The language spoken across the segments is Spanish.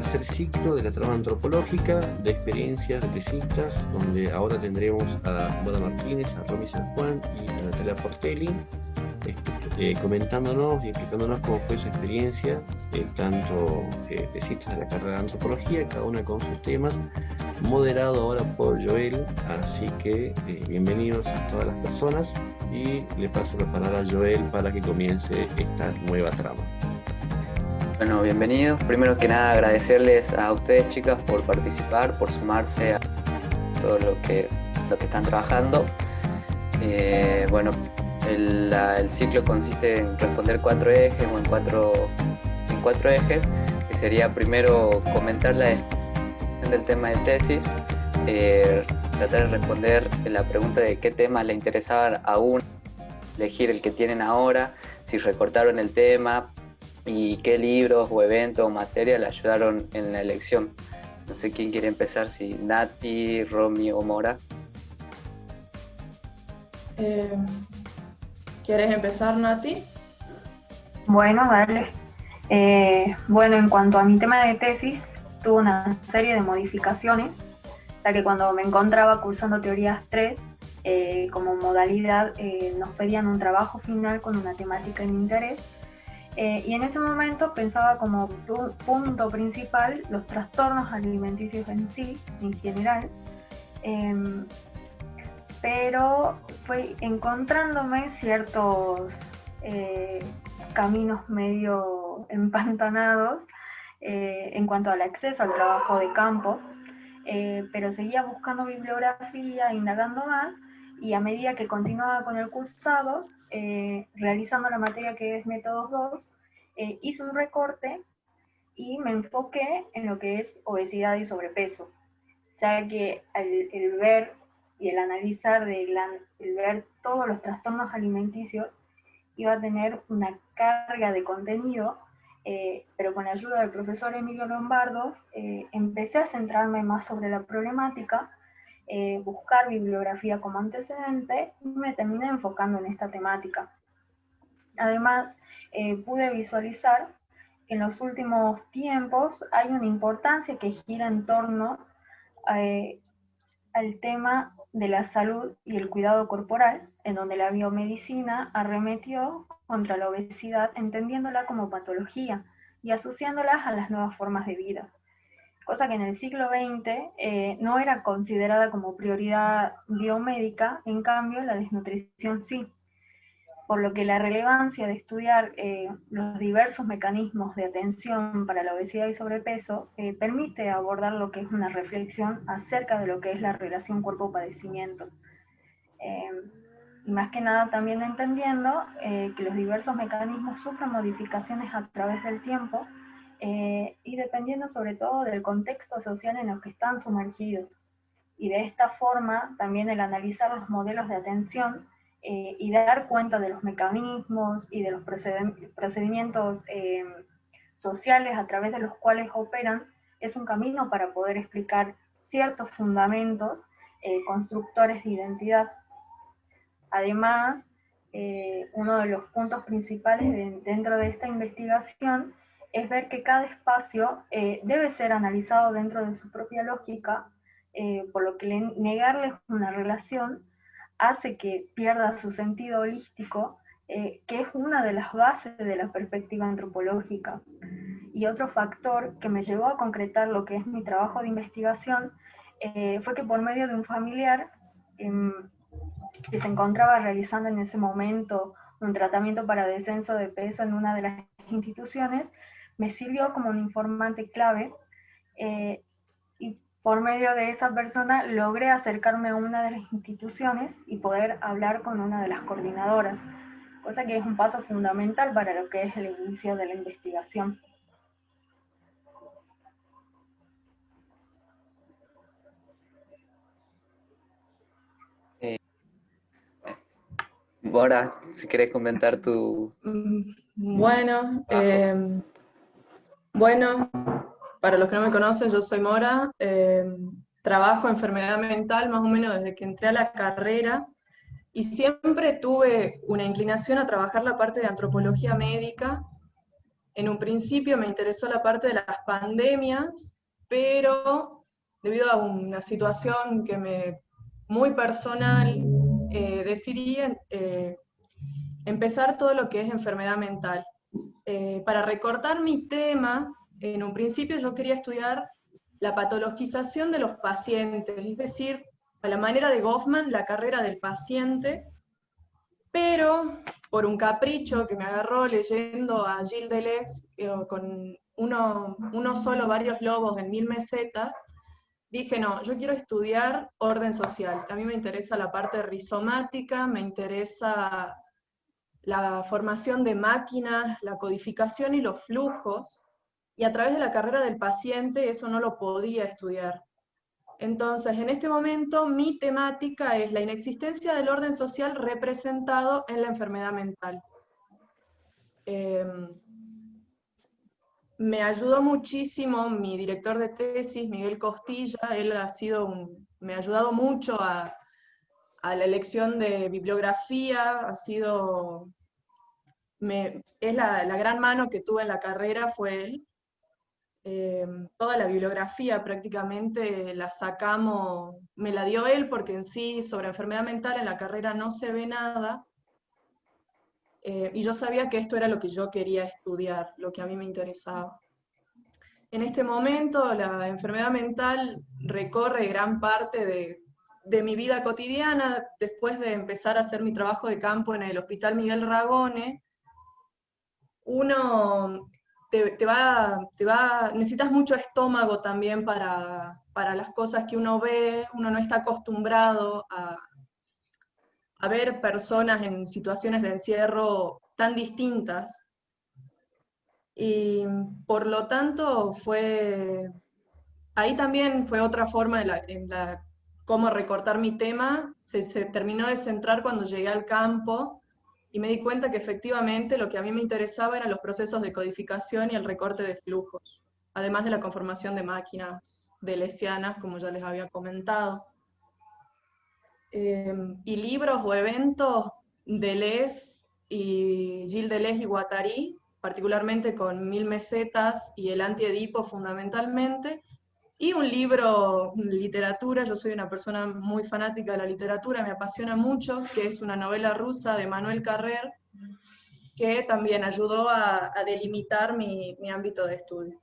tercer ciclo de la trama antropológica de experiencias de tesistas, donde ahora tendremos a Boda Martínez, a Romy San Juan y a Natalia Portelli, comentándonos y explicándonos cómo fue su experiencia, tanto tesistas de la carrera de antropología, cada una con sus temas, moderado ahora por Joel, así que bienvenidos a todas las personas y le paso la palabra a Joel para que comience esta nueva trama. Bueno, bienvenidos. Primero que nada agradecerles a ustedes, chicas, por participar, por sumarse a todo lo que están trabajando. Bueno, el ciclo consiste en responder 4 ejes o en cuatro ejes, que sería primero comentar la definición del tema de tesis, tratar de responder la pregunta de qué temas le interesaban a uno, elegir el que tienen ahora, si recortaron el tema y qué libros o eventos o materia le ayudaron en la elección. No sé quién quiere empezar, si Nati, Romy o Mora. ¿Quieres empezar, Nati? Bueno, dale. Bueno, en cuanto a mi tema de tesis, tuvo una serie de modificaciones, ya que cuando me encontraba cursando teorías 3, como modalidad nos pedían un trabajo final con una temática en interés, y en ese momento pensaba como punto principal los trastornos alimenticios en sí, en general, pero fue encontrándome ciertos caminos medio empantanados en cuanto al acceso al trabajo de campo, pero seguía buscando bibliografía, indagando más, y a medida que continuaba con el cursado, realizando la materia que es Métodos 2, hice un recorte y me enfoqué en lo que es obesidad y sobrepeso, ya que el ver y el analizar, el ver todos los trastornos alimenticios, iba a tener una carga de contenido, pero con la ayuda del profesor Emilio Lombardo, empecé a centrarme más sobre la problemática, buscar bibliografía como antecedente, y me terminé enfocando en esta temática. Además, pude visualizar que en los últimos tiempos hay una importancia que gira en torno al tema de la salud y el cuidado corporal, en donde la biomedicina arremetió contra la obesidad, entendiéndola como patología y asociándolas a las nuevas formas de vida, cosa que en el siglo XX no era considerada como prioridad biomédica. En cambio la desnutrición sí, por lo que la relevancia de estudiar los diversos mecanismos de atención para la obesidad y sobrepeso permite abordar lo que es una reflexión acerca de lo que es la relación cuerpo-padecimiento. Y más que nada también entendiendo que los diversos mecanismos sufren modificaciones a través del tiempo, y dependiendo sobre todo del contexto social en el que están sumergidos. Y de esta forma también el analizar los modelos de atención y dar cuenta de los mecanismos y de los procedimientos sociales a través de los cuales operan, es un camino para poder explicar ciertos fundamentos constructores de identidad. Además, uno de los puntos principales dentro de esta investigación es ver que cada espacio debe ser analizado dentro de su propia lógica, por lo que negarles una relación hace que pierda su sentido holístico, que es una de las bases de la perspectiva antropológica. Y otro factor que me llevó a concretar lo que es mi trabajo de investigación fue que por medio de un familiar que se encontraba realizando en ese momento un tratamiento para descenso de peso en una de las instituciones, me sirvió como un informante clave, y por medio de esa persona logré acercarme a una de las instituciones y poder hablar con una de las coordinadoras, cosa que es un paso fundamental para lo que es el inicio de la investigación. Mora, si querés comentar tu... Bueno, bueno, para los que no me conocen, yo soy Mora, trabajo enfermedad mental más o menos desde que entré a la carrera, y siempre tuve una inclinación a trabajar la parte de antropología médica, En un principio me interesó la parte de las pandemias, pero debido a una situación muy personal, decidí empezar todo lo que es enfermedad mental. Para recortar mi tema, en un principio yo quería estudiar la patologización de los pacientes, es decir, a la manera de Goffman, la carrera del paciente, pero por un capricho que me agarró leyendo a Gilles Deleuze con uno solo, varios lobos en 1000 mesetas, dije, no, yo quiero estudiar orden social. A mí me interesa la parte rizomática, me interesa la formación de máquinas, la codificación y los flujos, y a través de la carrera del paciente eso no lo podía estudiar. Entonces, en este momento, mi temática es la inexistencia del orden social representado en la enfermedad mental. Me ayudó muchísimo mi director de tesis, Miguel Costilla. Él me ha ayudado mucho a la elección de bibliografía, es la gran mano que tuve en la carrera, fue él. Toda la bibliografía prácticamente la sacamos, me la dio él, porque en sí sobre enfermedad mental en la carrera no se ve nada, y yo sabía que esto era lo que yo quería estudiar, lo que a mí me interesaba. En este momento la enfermedad mental recorre gran parte de mi vida cotidiana. Después de empezar a hacer mi trabajo de campo en el Hospital Miguel Ragone, uno necesitas mucho estómago también para las cosas que uno ve. Uno no está acostumbrado a ver personas en situaciones de encierro tan distintas. Y por lo tanto ahí también fue otra forma cómo recortar mi tema. Se terminó de centrar cuando llegué al campo, y me di cuenta que efectivamente lo que a mí me interesaba eran los procesos de codificación y el recorte de flujos, además de la conformación de máquinas deleuzianas, como ya les había comentado. Y libros o eventos, Deleuze y Gilles Deleuze y Guattari, particularmente con 1000 mesetas y el Anti-Edipo fundamentalmente, y un libro, literatura. Yo soy una persona muy fanática de la literatura, me apasiona mucho, que es una novela rusa de Manuel Carrer, que también ayudó a delimitar mi ámbito de estudio.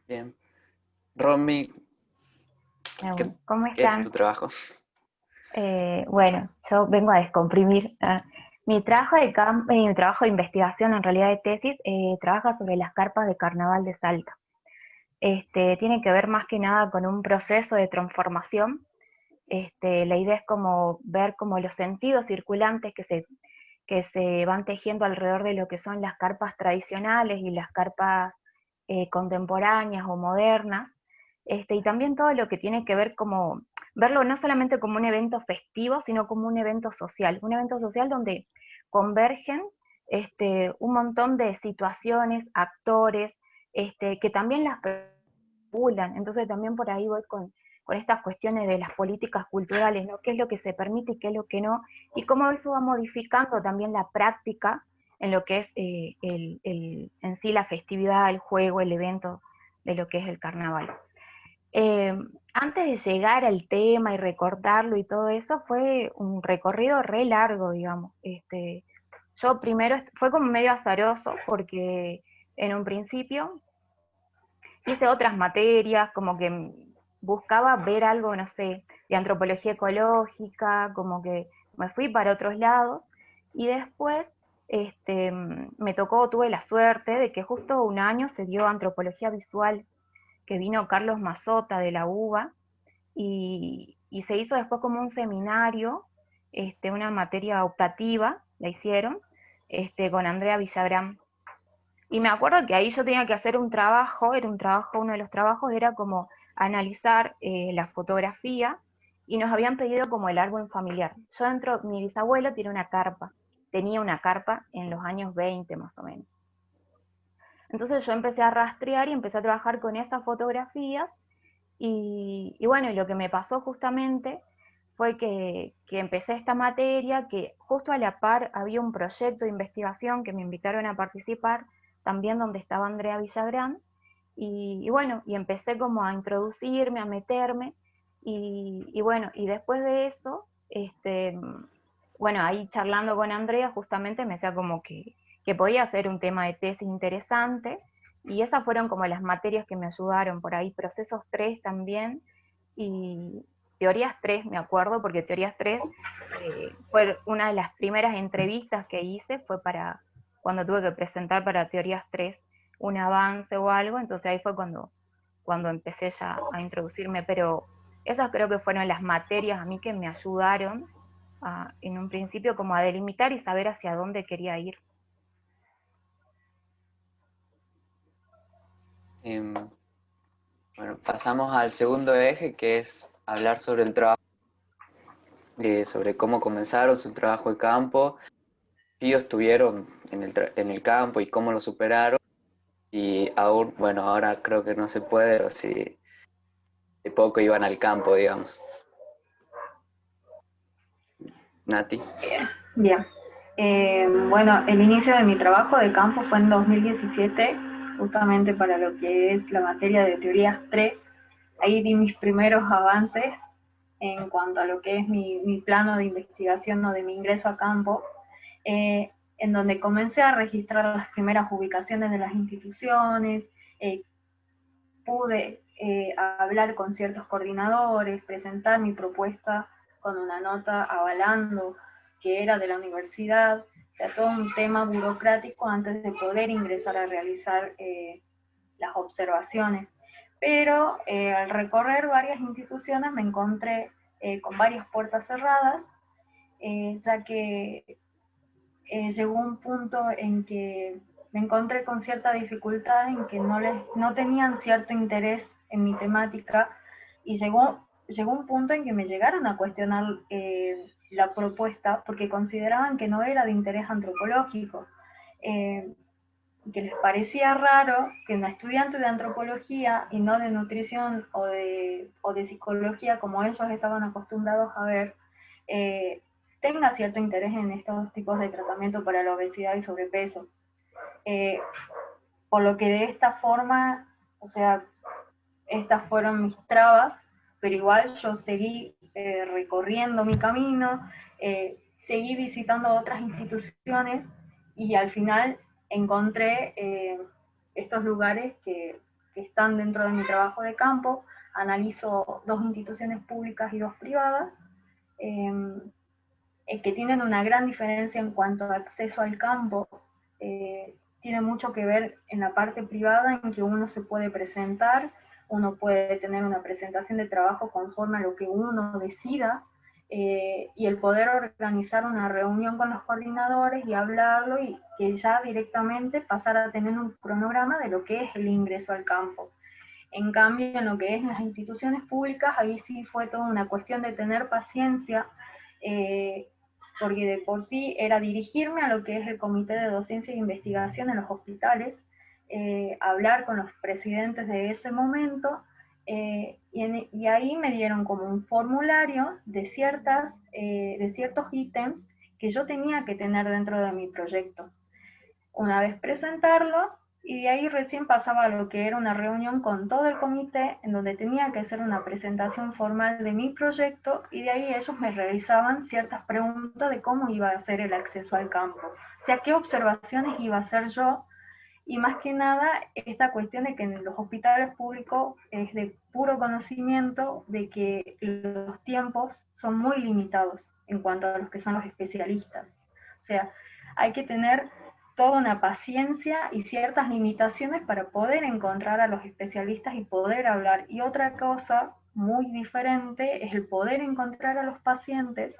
Bien. Romy, ¿Cómo ¿qué es están? tu trabajo? Bueno, yo vengo a descomprimir. Mi trabajo mi trabajo de investigación, en realidad de tesis, trabaja sobre las carpas de Carnaval de Salta. Tiene que ver más que nada con un proceso de transformación. La idea es como ver como los sentidos circulantes que se van tejiendo alrededor de lo que son las carpas tradicionales y las carpas contemporáneas o modernas, y también todo lo que tiene que ver como verlo no solamente como un evento festivo, sino como un evento social donde convergen un montón de situaciones, actores, que también las regulan. Entonces también por ahí voy con estas cuestiones de las políticas culturales, ¿no? ¿Qué es lo que se permite y qué es lo que no? Y cómo eso va modificando también la práctica en lo que es en sí la festividad, el juego, el evento de lo que es el carnaval. Antes de llegar al tema y recortarlo y todo eso, fue un recorrido re largo, digamos. Yo primero, fue como medio azaroso, porque en un principio hice otras materias, como que buscaba ver algo, no sé, de antropología ecológica, como que me fui para otros lados, y después tuve la suerte de que justo un año se dio antropología visual, que vino Carlos Mazota de la UBA, y se hizo después como un seminario, una materia optativa, la hicieron, con Andrea Villagrán. Y me acuerdo que ahí yo tenía que hacer un trabajo, uno de los trabajos era como analizar la fotografía, y nos habían pedido como el árbol familiar. Mi bisabuelo tenía una carpa en los años 20 más o menos. Entonces yo empecé a rastrear y empecé a trabajar con esas fotografías, y bueno, y lo que me pasó justamente fue que empecé esta materia, que justo a la par había un proyecto de investigación que me invitaron a participar, también donde estaba Andrea Villagrán, y bueno, y empecé como a introducirme, a meterme, y bueno, y después de eso, bueno, ahí charlando con Andrea, justamente me decía como que podía ser un tema de tesis interesante, y esas fueron como las materias que me ayudaron, por ahí procesos 3 también, y teorías 3 me acuerdo, porque teorías 3 fue una de las primeras entrevistas que hice, fue para cuando tuve que presentar para teorías 3 un avance o algo, entonces ahí fue cuando empecé ya a introducirme, pero esas creo que fueron las materias a mí que me ayudaron en un principio como a delimitar y saber hacia dónde quería ir. Bueno, pasamos al segundo eje, que es hablar sobre el trabajo, sobre cómo comenzaron su trabajo de campo, qué ellos tuvieron en el campo y cómo lo superaron. Y aún, bueno, ahora creo que no se puede, pero si de poco iban al campo, digamos. Nati. Bien. Bueno, el inicio de mi trabajo de campo fue en 2017, justamente para lo que es la materia de teorías 3. Ahí di mis primeros avances en cuanto a lo que es mi plano de investigación o de mi ingreso a campo, en donde comencé a registrar las primeras ubicaciones de las instituciones, pude hablar con ciertos coordinadores, presentar mi propuesta con una nota avalando que era de la universidad, o sea, todo un tema burocrático antes de poder ingresar a realizar las observaciones. Pero al recorrer varias instituciones me encontré con varias puertas cerradas, ya que llegó un punto en que me encontré con cierta dificultad en que no tenían cierto interés en mi temática, y llegó un punto en que me llegaron a cuestionar la propuesta porque consideraban que no era de interés antropológico, que les parecía raro que un estudiante de antropología y no de nutrición o de psicología, como ellos estaban acostumbrados a ver, tenga cierto interés en estos tipos de tratamiento para la obesidad y sobrepeso. Por lo que de esta forma, o sea, estas fueron mis trabas, pero igual yo seguí recorriendo mi camino, seguí visitando otras instituciones y al final encontré estos lugares que están dentro de mi trabajo de campo. Analizo 2 instituciones públicas y 2 privadas, que tienen una gran diferencia en cuanto a acceso al campo. Tiene mucho que ver en la parte privada, en que uno se puede presentar, uno puede tener una presentación de trabajo conforme a lo que uno decida, y el poder organizar una reunión con los coordinadores y hablarlo, y que ya directamente pasar a tener un cronograma de lo que es el ingreso al campo. En cambio, en lo que es las instituciones públicas, ahí sí fue toda una cuestión de tener paciencia, porque de por sí era dirigirme a lo que es el Comité de Docencia e Investigación en los hospitales, hablar con los presidentes de ese momento, y ahí me dieron como un formulario de ciertos ítems que yo tenía que tener dentro de mi proyecto. Una vez presentarlo, y de ahí recién pasaba a lo que era una reunión con todo el comité, en donde tenía que hacer una presentación formal de mi proyecto, y de ahí ellos me realizaban ciertas preguntas de cómo iba a ser el acceso al campo, o sea, qué observaciones iba a hacer yo, y más que nada esta cuestión de que en los hospitales públicos es de puro conocimiento de que los tiempos son muy limitados en cuanto a los que son los especialistas, o sea, hay que tener toda una paciencia y ciertas limitaciones para poder encontrar a los especialistas y poder hablar. Y otra cosa muy diferente es el poder encontrar a los pacientes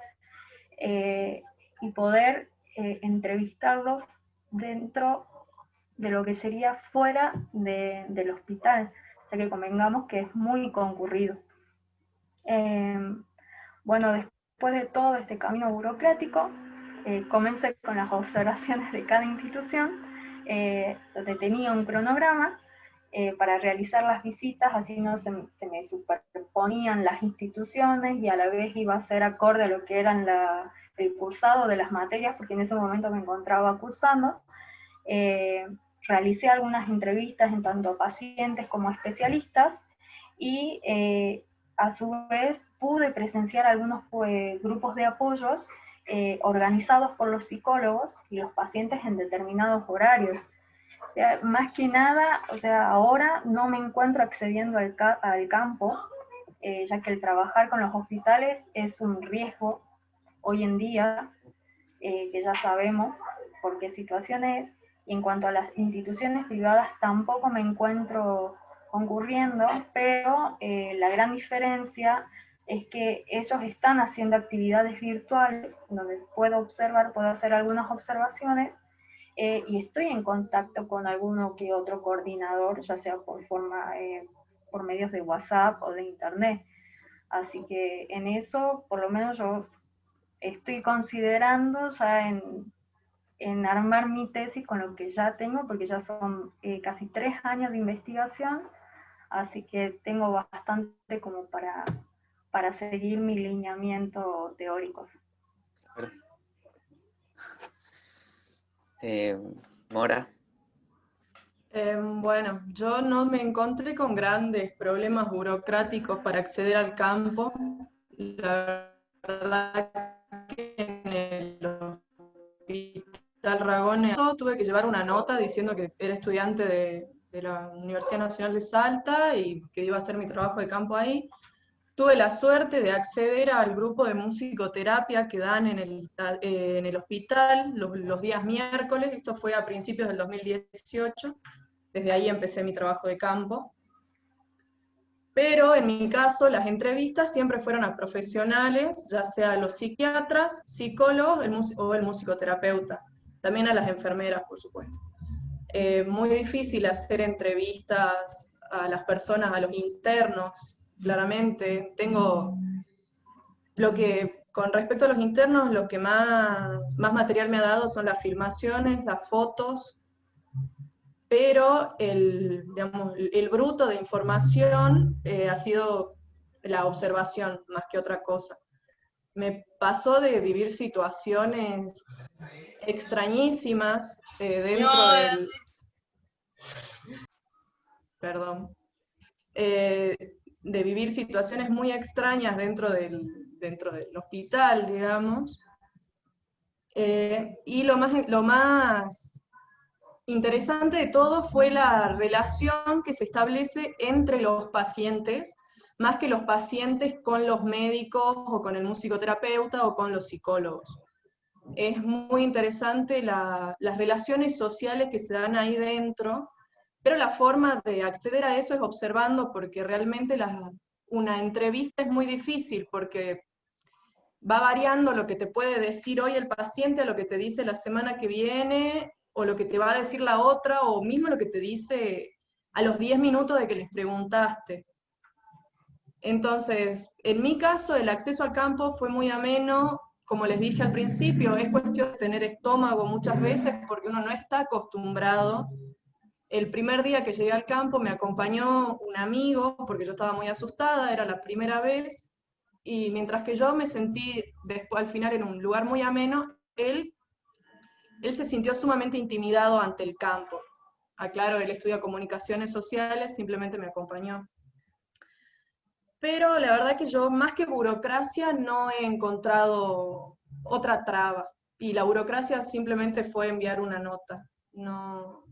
y poder entrevistarlos dentro de lo que sería fuera del hospital, ya que convengamos que es muy concurrido. Bueno, después de todo este camino burocrático, comencé con las observaciones de cada institución, donde tenía un cronograma, para realizar las visitas, así no se me superponían las instituciones y a la vez iba a ser acorde a lo que eran el cursado de las materias, porque en ese momento me encontraba cursando. Realicé algunas entrevistas en tanto a pacientes como a especialistas y a su vez pude presenciar algunos grupos de apoyos organizados por los psicólogos y los pacientes en determinados horarios. O sea, más que nada, o sea, ahora no me encuentro accediendo al campo, ya que el trabajar con los hospitales es un riesgo hoy en día, que ya sabemos por qué situación es, y en cuanto a las instituciones privadas tampoco me encuentro concurriendo, pero la gran diferencia es que ellos están haciendo actividades virtuales, donde puedo hacer algunas observaciones, y estoy en contacto con alguno que otro coordinador, ya sea por medios de WhatsApp o de internet. Así que en eso, por lo menos yo estoy considerando ya en armar mi tesis con lo que ya tengo, porque ya son casi 3 años de investigación, así que tengo bastante como para seguir mi lineamiento teórico. Mora. Bueno, yo no me encontré con grandes problemas burocráticos para acceder al campo. La verdad que en el Hospital Ragones tuve que llevar una nota diciendo que era estudiante de la Universidad Nacional de Salta y que iba a hacer mi trabajo de campo ahí. Tuve la suerte de acceder al grupo de musicoterapia que dan en el hospital los días miércoles. Esto fue a principios del 2018. Desde ahí empecé mi trabajo de campo. Pero en mi caso, las entrevistas siempre fueron a profesionales, ya sea los psiquiatras, psicólogos o el musicoterapeuta. También a las enfermeras, por supuesto. Muy difícil hacer entrevistas a las personas, a los internos, claramente. Con respecto a los internos, lo que más material me ha dado son las filmaciones, las fotos, pero el bruto de información ha sido la observación más que otra cosa. Me pasó de vivir situaciones extrañísimas dentro del... Perdón. De vivir situaciones muy extrañas dentro del hospital, digamos. Y lo más interesante de todo fue la relación que se establece entre los pacientes, más que los pacientes con los médicos o con el musicoterapeuta o con los psicólogos. Es muy interesante las relaciones sociales que se dan ahí dentro, pero la forma de acceder a eso es observando, porque realmente una entrevista es muy difícil, porque va variando lo que te puede decir hoy el paciente a lo que te dice la semana que viene, o lo que te va a decir la otra, o mismo lo que te dice a los 10 minutos de que les preguntaste. Entonces, en mi caso, el acceso al campo fue muy ameno. Como les dije al principio, es cuestión de tener estómago muchas veces, porque uno no está acostumbrado. El primer día que llegué al campo me acompañó un amigo, porque yo estaba muy asustada, era la primera vez, y mientras que yo me sentí después al final en un lugar muy ameno, él se sintió sumamente intimidado ante el campo. Aclaro, él estudia comunicaciones sociales, simplemente me acompañó. Pero la verdad que yo, más que burocracia, no he encontrado otra traba. Y la burocracia simplemente fue enviar una nota. No.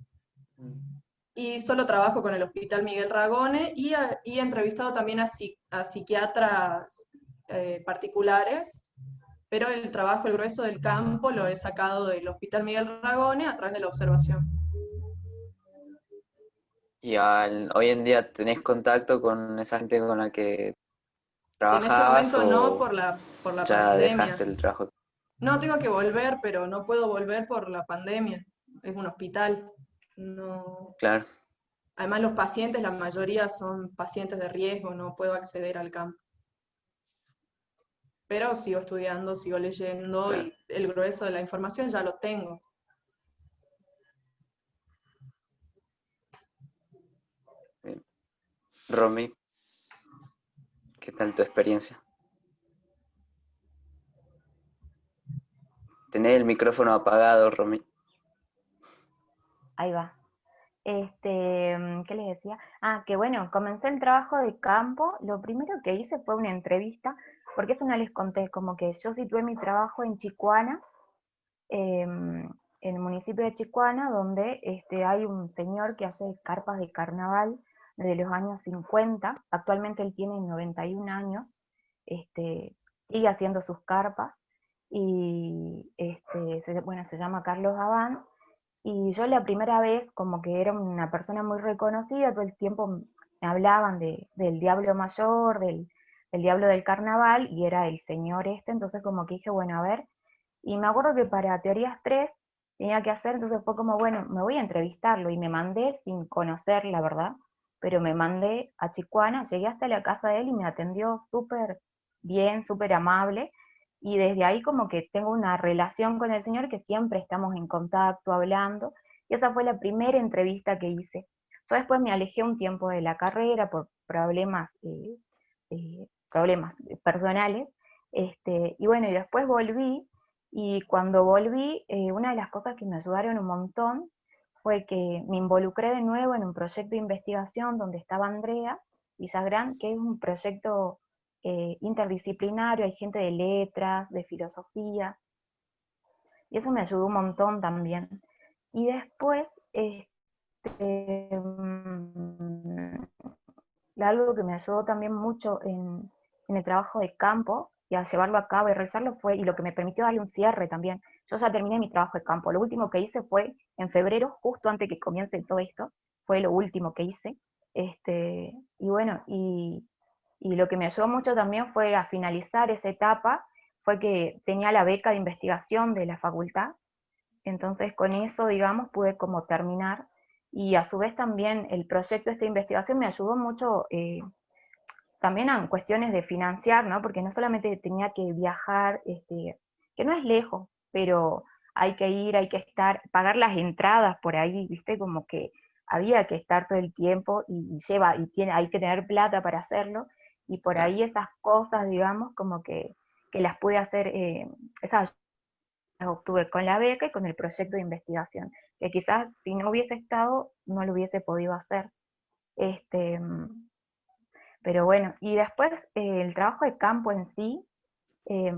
Y solo trabajo con el Hospital Miguel Ragones y he entrevistado también a psiquiatras particulares, pero el trabajo, el grueso del campo, lo he sacado del Hospital Miguel Ragones a través de la observación. ¿Y hoy en día tenés contacto con esa gente con la que trabajabas? En este momento no, por la ya pandemia. dejaste el trabajo? No, tengo que volver, pero no puedo volver por la pandemia. Es un hospital. No. Claro. Además, los pacientes, la mayoría son pacientes de riesgo, no puedo acceder al campo. Pero sigo estudiando, sigo leyendo, claro, y el grueso de la información ya lo tengo. Romy, ¿qué tal tu experiencia? Tenés el micrófono apagado, Romy. Ahí va. ¿Qué les decía? Ah, que bueno, comencé el trabajo de campo. Lo primero que hice fue una entrevista, porque eso no les conté, como que yo situé mi trabajo en Chicoana, en el municipio de Chicoana, donde hay un señor que hace carpas de carnaval desde los años 50. Actualmente él tiene 91 años, sigue haciendo sus carpas, y bueno, se llama Carlos Abán. Y yo la primera vez, como que era una persona muy reconocida, todo el tiempo me hablaban del Diablo Mayor, del Diablo del Carnaval, y era el señor entonces como que dije, bueno, a ver, y me acuerdo que para Teorías 3 tenía que hacer, entonces fue como, bueno, me voy a entrevistarlo, y me mandé sin conocer, la verdad, pero me mandé a Chicoana, llegué hasta la casa de él y me atendió súper bien, súper amable, y desde ahí como que tengo una relación con el señor que siempre estamos en contacto, hablando, y esa fue la primera entrevista que hice. Yo después me alejé un tiempo de la carrera por problemas personales, y bueno, y después volví, y cuando volví, una de las cosas que me ayudaron un montón fue que me involucré de nuevo en un proyecto de investigación donde estaba Andrea Villagrán, que es un proyecto interdisciplinario, hay gente de letras, de filosofía, y eso me ayudó un montón también. Y después, mm, algo que me ayudó también mucho en el trabajo de campo y a llevarlo a cabo y realizarlo fue, y lo que me permitió darle un cierre también. Yo ya terminé mi trabajo de campo. Lo último que hice fue en febrero, justo antes que comience todo esto, fue lo último que hice. Y bueno, y lo que me ayudó mucho también fue a finalizar esa etapa, fue que tenía la beca de investigación de la facultad, entonces con eso, digamos, pude como terminar, y a su vez también el proyecto de esta investigación me ayudó mucho también en cuestiones de financiar, ¿no? Porque no solamente tenía que viajar, que no es lejos, pero hay que ir, hay que estar, pagar las entradas por ahí, ¿viste? Como que había que estar todo el tiempo, hay que tener plata para hacerlo, y por ahí esas cosas, digamos, como que las pude hacer, esas las obtuve con la beca y con el proyecto de investigación, que quizás si no hubiese estado, no lo hubiese podido hacer. Este, pero bueno, y después el trabajo de campo en sí, eh,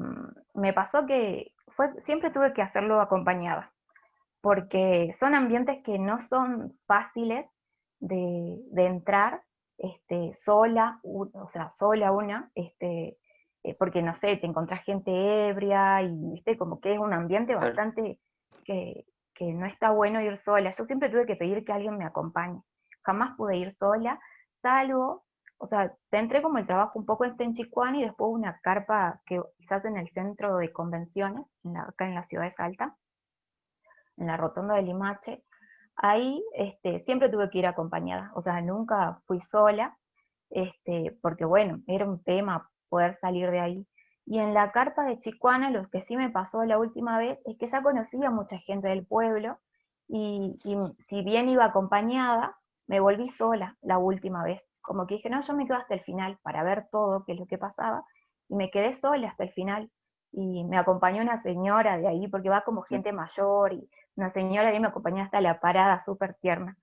me pasó que siempre tuve que hacerlo acompañada, porque son ambientes que no son fáciles de entrar sola, o sea, sola una, porque no sé, te encontrás gente ebria y viste como que es un ambiente Claro. bastante que no está bueno ir sola. Yo siempre tuve que pedir que alguien me acompañe. Jamás pude ir sola, salvo, o sea, centré como el trabajo un poco en Chicoana y después una carpa que quizás en el centro de convenciones, acá en la ciudad de Salta, en la rotonda de Limache. Ahí siempre tuve que ir acompañada, o sea, nunca fui sola, porque bueno, era un tema poder salir de ahí. Y en la carpa de Chicoana, lo que sí me pasó la última vez es que ya conocía a mucha gente del pueblo, y si bien iba acompañada, me volví sola la última vez. Como que dije, no, yo me quedo hasta el final para ver todo, qué es lo que pasaba, y me quedé sola hasta el final. Y me acompañó una señora de ahí, porque va como gente mayor, y una señora ahí me acompañó hasta la parada, súper tierna.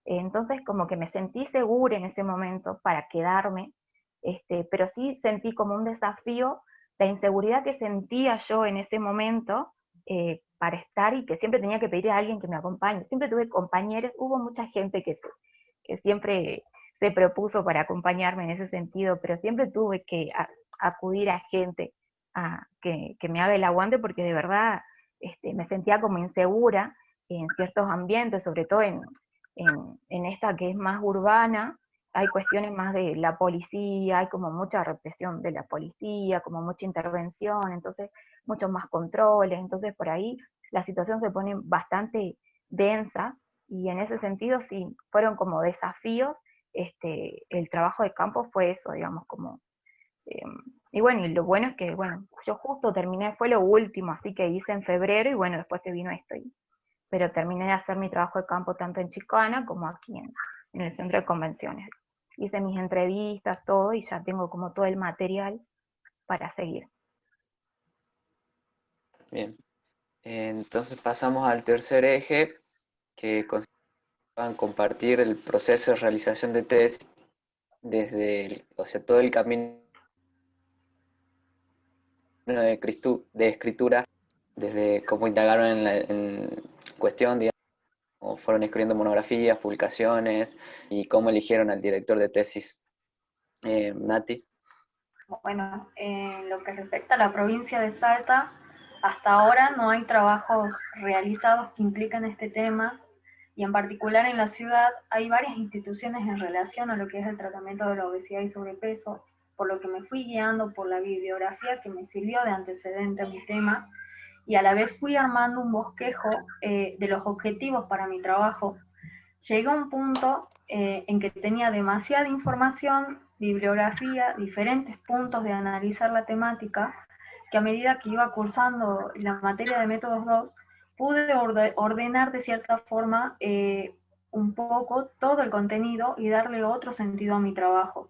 Entonces como que me sentí segura en ese momento para quedarme, pero sí sentí como un desafío la inseguridad que sentía yo en ese momento para estar, y que siempre tenía que pedir a alguien que me acompañe. Siempre tuve compañeros, hubo mucha gente que siempre se propuso para acompañarme en ese sentido, pero siempre tuve que acudir a gente que me haga el aguante, porque de verdad me sentía como insegura en ciertos ambientes, sobre todo en esta que es más urbana. Hay cuestiones más de la policía, hay como mucha represión de la policía, como mucha intervención, entonces muchos más controles, entonces por ahí la situación se pone bastante densa, y en ese sentido sí, fueron como desafíos. El trabajo de campo fue eso, digamos, como y bueno, y lo bueno es que, bueno, yo justo terminé, fue lo último, así que hice en febrero, y bueno, después que vino esto, pero terminé de hacer mi trabajo de campo tanto en Chicoana como aquí en el centro de convenciones. hice mis entrevistas, todo, y ya tengo como todo el material para seguir. Bien. Entonces pasamos al tercer eje, que consiste en compartir el proceso de realización de tesis desde o sea, todo el camino de escritura, desde cómo indagaron en cuestión, digamos, cómo fueron escribiendo monografías, publicaciones y cómo eligieron al director de tesis. Nati. Bueno, en lo que respecta a la provincia de Salta, hasta ahora no hay trabajos realizados que impliquen este tema, y en particular en la ciudad hay varias instituciones en relación a lo que es el tratamiento de la obesidad y sobrepeso, por lo que me fui guiando por la bibliografía que me sirvió de antecedente a mi tema, y a la vez fui armando un bosquejo de los objetivos para mi trabajo. Llegué a un punto en que tenía demasiada información, bibliografía, diferentes puntos de analizar la temática, que a medida que iba cursando la materia de métodos 2, pude ordenar de cierta forma un poco todo el contenido y darle otro sentido a mi trabajo,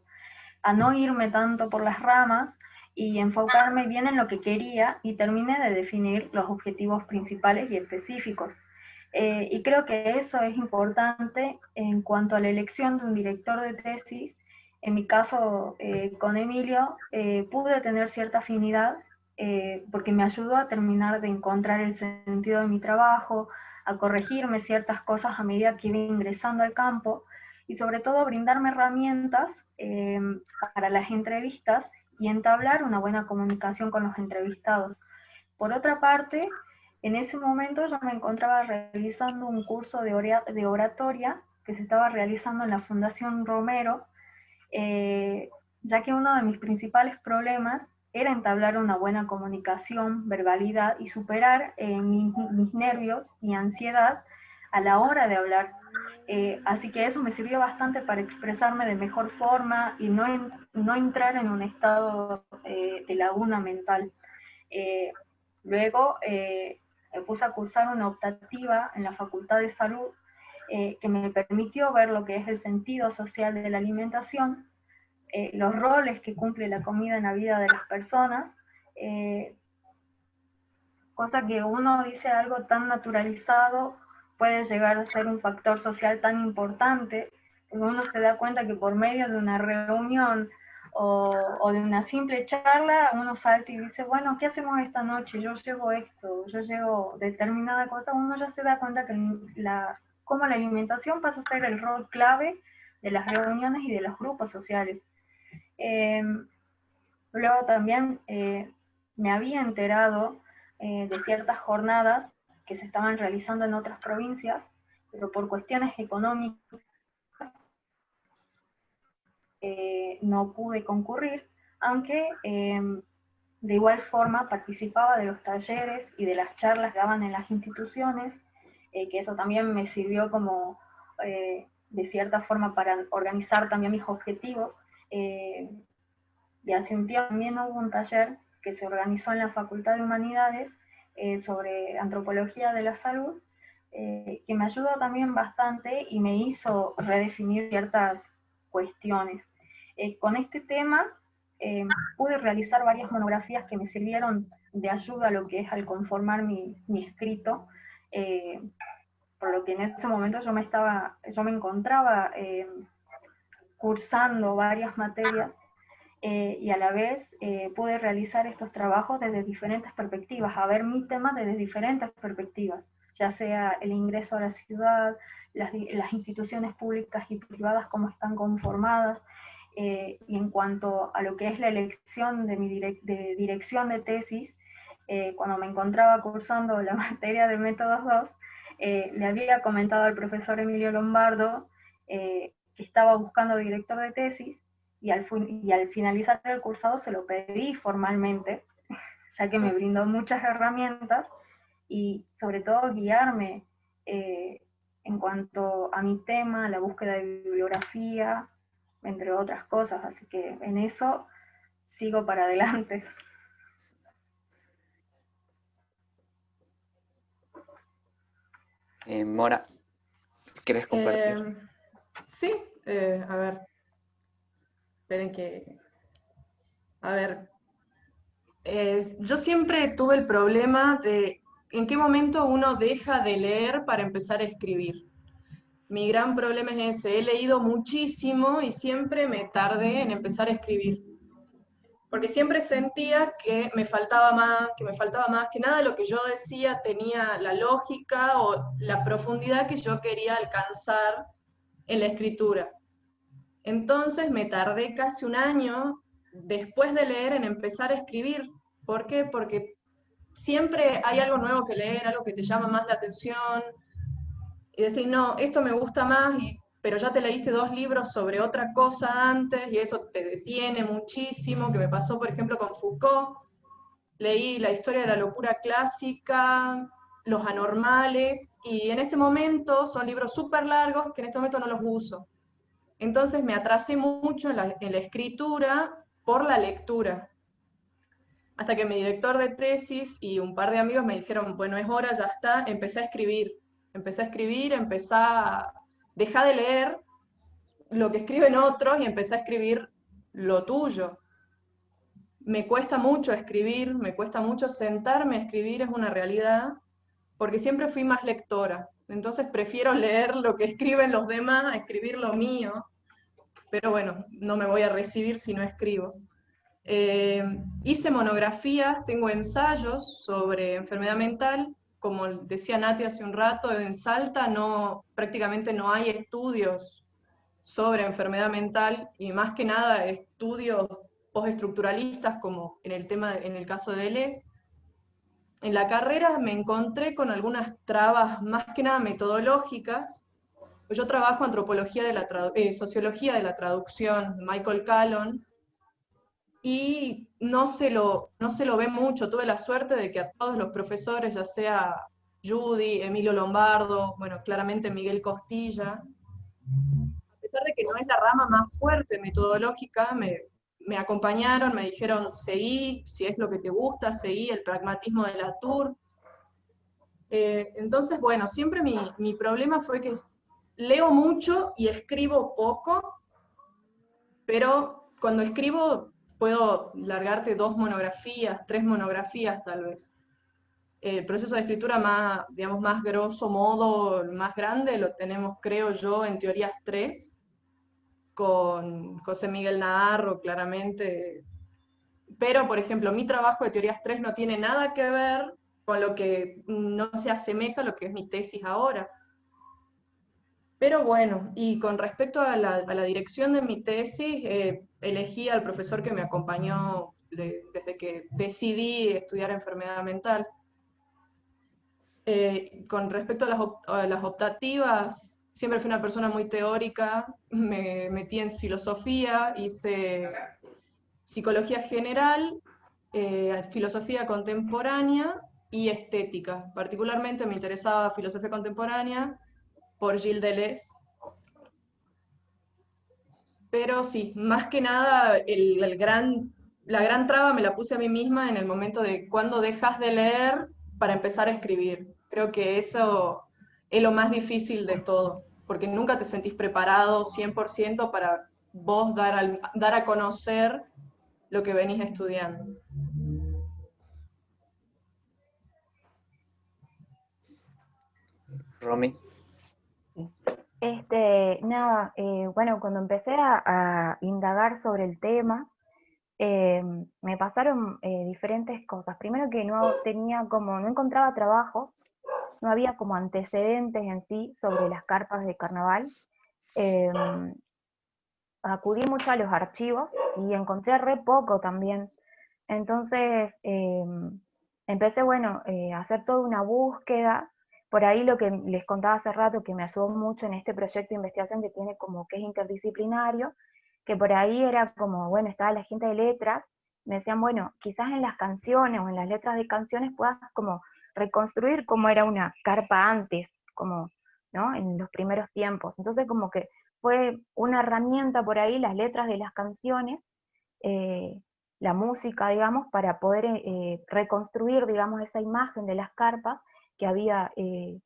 a no irme tanto por las ramas y enfocarme bien en lo que quería, y terminé de definir los objetivos principales y específicos. Y creo que eso es importante en cuanto a la elección de un director de tesis. En mi caso, con Emilio, pude tener cierta afinidad porque me ayudó a terminar de encontrar el sentido de mi trabajo, a corregirme ciertas cosas a medida que iba ingresando al campo, y sobre todo brindarme herramientas para las entrevistas y entablar una buena comunicación con los entrevistados. Por otra parte, en ese momento yo me encontraba realizando un curso de oratoria que se estaba realizando en la Fundación Romero, ya que uno de mis principales problemas era entablar una buena comunicación, verbalidad y superar mis nervios y ansiedad a la hora de hablar. Así que eso me sirvió bastante para expresarme de mejor forma y no entrar en un estado de laguna mental. Luego me puse a cursar una optativa en la Facultad de Salud que me permitió ver lo que es el sentido social de la alimentación, los roles que cumple la comida en la vida de las personas, cosa que uno dice algo tan naturalizado puede llegar a ser un factor social tan importante, porque uno se da cuenta que por medio de una reunión o de una simple charla, uno salta y dice, bueno, ¿qué hacemos esta noche? Yo llevo esto, yo llevo determinada cosa, uno ya se da cuenta que cómo la alimentación pasa a ser el rol clave de las reuniones y de los grupos sociales. Luego también me había enterado de ciertas jornadas que se estaban realizando en otras provincias, pero por cuestiones económicas no pude concurrir, aunque de igual forma participaba de los talleres y de las charlas que daban en las instituciones, que eso también me sirvió como de cierta forma para organizar también mis objetivos. Y hace un tiempo también hubo un taller que se organizó en la Facultad de Humanidades sobre antropología de la salud, que me ayudó también bastante y me hizo redefinir ciertas cuestiones. Con este tema pude realizar varias monografías que me sirvieron de ayuda a lo que es al conformar mi escrito, por lo que en ese momento yo me encontraba cursando varias materias y a la vez pude realizar estos trabajos desde diferentes perspectivas, a ver mi tema desde diferentes perspectivas, ya sea el ingreso a la ciudad, las instituciones públicas y privadas, cómo están conformadas, y en cuanto a lo que es la elección de mi dirección de tesis, cuando me encontraba cursando la materia de métodos 2, le había comentado al profesor Emilio Lombardo que estaba buscando director de tesis, y al finalizar el cursado se lo pedí formalmente, ya que me brindó muchas herramientas y sobre todo guiarme en cuanto a mi tema, la búsqueda de bibliografía, entre otras cosas, así que en eso sigo para adelante. Mora, ¿quieres compartir? Sí, a ver. Esperen que... A ver, yo siempre tuve el problema de en qué momento uno deja de leer para empezar a escribir. Mi gran problema es ese, he leído muchísimo y siempre me tardé en empezar a escribir. Porque siempre sentía que me faltaba más, que me faltaba más, que nada de lo que yo decía tenía la lógica o la profundidad que yo quería alcanzar en la escritura. Entonces me tardé casi un año después de leer en empezar a escribir. ¿Por qué? Porque siempre hay algo nuevo que leer, algo que te llama más la atención, y decir, no, esto me gusta más, pero ya te leíste 2 libros sobre otra cosa antes, y eso te detiene muchísimo, que me pasó, por ejemplo, con Foucault. Leí La historia de la locura clásica, Los anormales, y en este momento son libros súper largos que en este momento no los uso. Entonces me atrasé mucho en la escritura por la lectura. Hasta que mi director de tesis y un par de amigos me dijeron, bueno, es hora, ya está, empecé a escribir. Empecé a escribir, dejá de leer lo que escriben otros y empecé a escribir lo tuyo. Me cuesta mucho escribir, me cuesta mucho sentarme a escribir, es una realidad, porque siempre fui más lectora. Entonces prefiero leer lo que escriben los demás a escribir lo mío, pero bueno, no me voy a recibir si no escribo. Hice monografías, tengo ensayos sobre enfermedad mental, como decía Nati hace un rato, en Salta prácticamente no hay estudios sobre enfermedad mental, y más que nada estudios postestructuralistas, como en el caso de Deleuze. En la carrera me encontré con algunas trabas más que nada metodológicas. Yo trabajo antropología sociología de la traducción, Michael Callon, y no se lo ve mucho. Tuve la suerte de que a todos los profesores, ya sea Judy, Emilio Lombardo, bueno, claramente Miguel Costilla, a pesar de que no es la rama más fuerte metodológica, me acompañaron, me dijeron, seguí, si es lo que te gusta, seguí el pragmatismo de Latour. Entonces, bueno, siempre mi problema fue que leo mucho y escribo poco, pero cuando escribo puedo largarte 2 monografías, 3 monografías tal vez. El proceso de escritura más, digamos, más grosso modo, más grande, lo tenemos, creo yo, en Teorías 3, con José Miguel Naharro, claramente. Pero, por ejemplo, mi trabajo de Teorías 3 no tiene nada que ver con lo que no se asemeja a lo que es mi tesis ahora. Pero bueno, y con respecto a la dirección de mi tesis, elegí al profesor que me acompañó desde que decidí estudiar enfermedad mental. Con respecto a las optativas, siempre fui una persona muy teórica, me metí en filosofía, hice psicología general, filosofía contemporánea y estética. Particularmente me interesaba filosofía contemporánea por Gilles Deleuze. Pero sí, más que nada la gran traba me la puse a mí misma en el momento de cuando dejas de leer para empezar a escribir. Creo que eso es lo más difícil de todo, porque nunca te sentís preparado 100% para vos dar a conocer lo que venís estudiando. Romy. Nada, bueno, cuando empecé a indagar sobre el tema, me pasaron diferentes cosas. Primero que no encontraba trabajos, no había como antecedentes en sí sobre las carpas de carnaval. Acudí mucho a los archivos y encontré re poco también. Entonces empecé, bueno, a hacer toda una búsqueda. Por ahí lo que les contaba hace rato, que me ayudó mucho en este proyecto de investigación que tiene como que es interdisciplinario, que por ahí era como, bueno, estaba la gente de letras, me decían, bueno, quizás en las canciones o en las letras de canciones puedas como reconstruir cómo era una carpa antes, como, ¿no? En los primeros tiempos. Entonces como que fue una herramienta por ahí, las letras de las canciones, la música, digamos, para poder reconstruir, digamos, esa imagen de las carpas que había en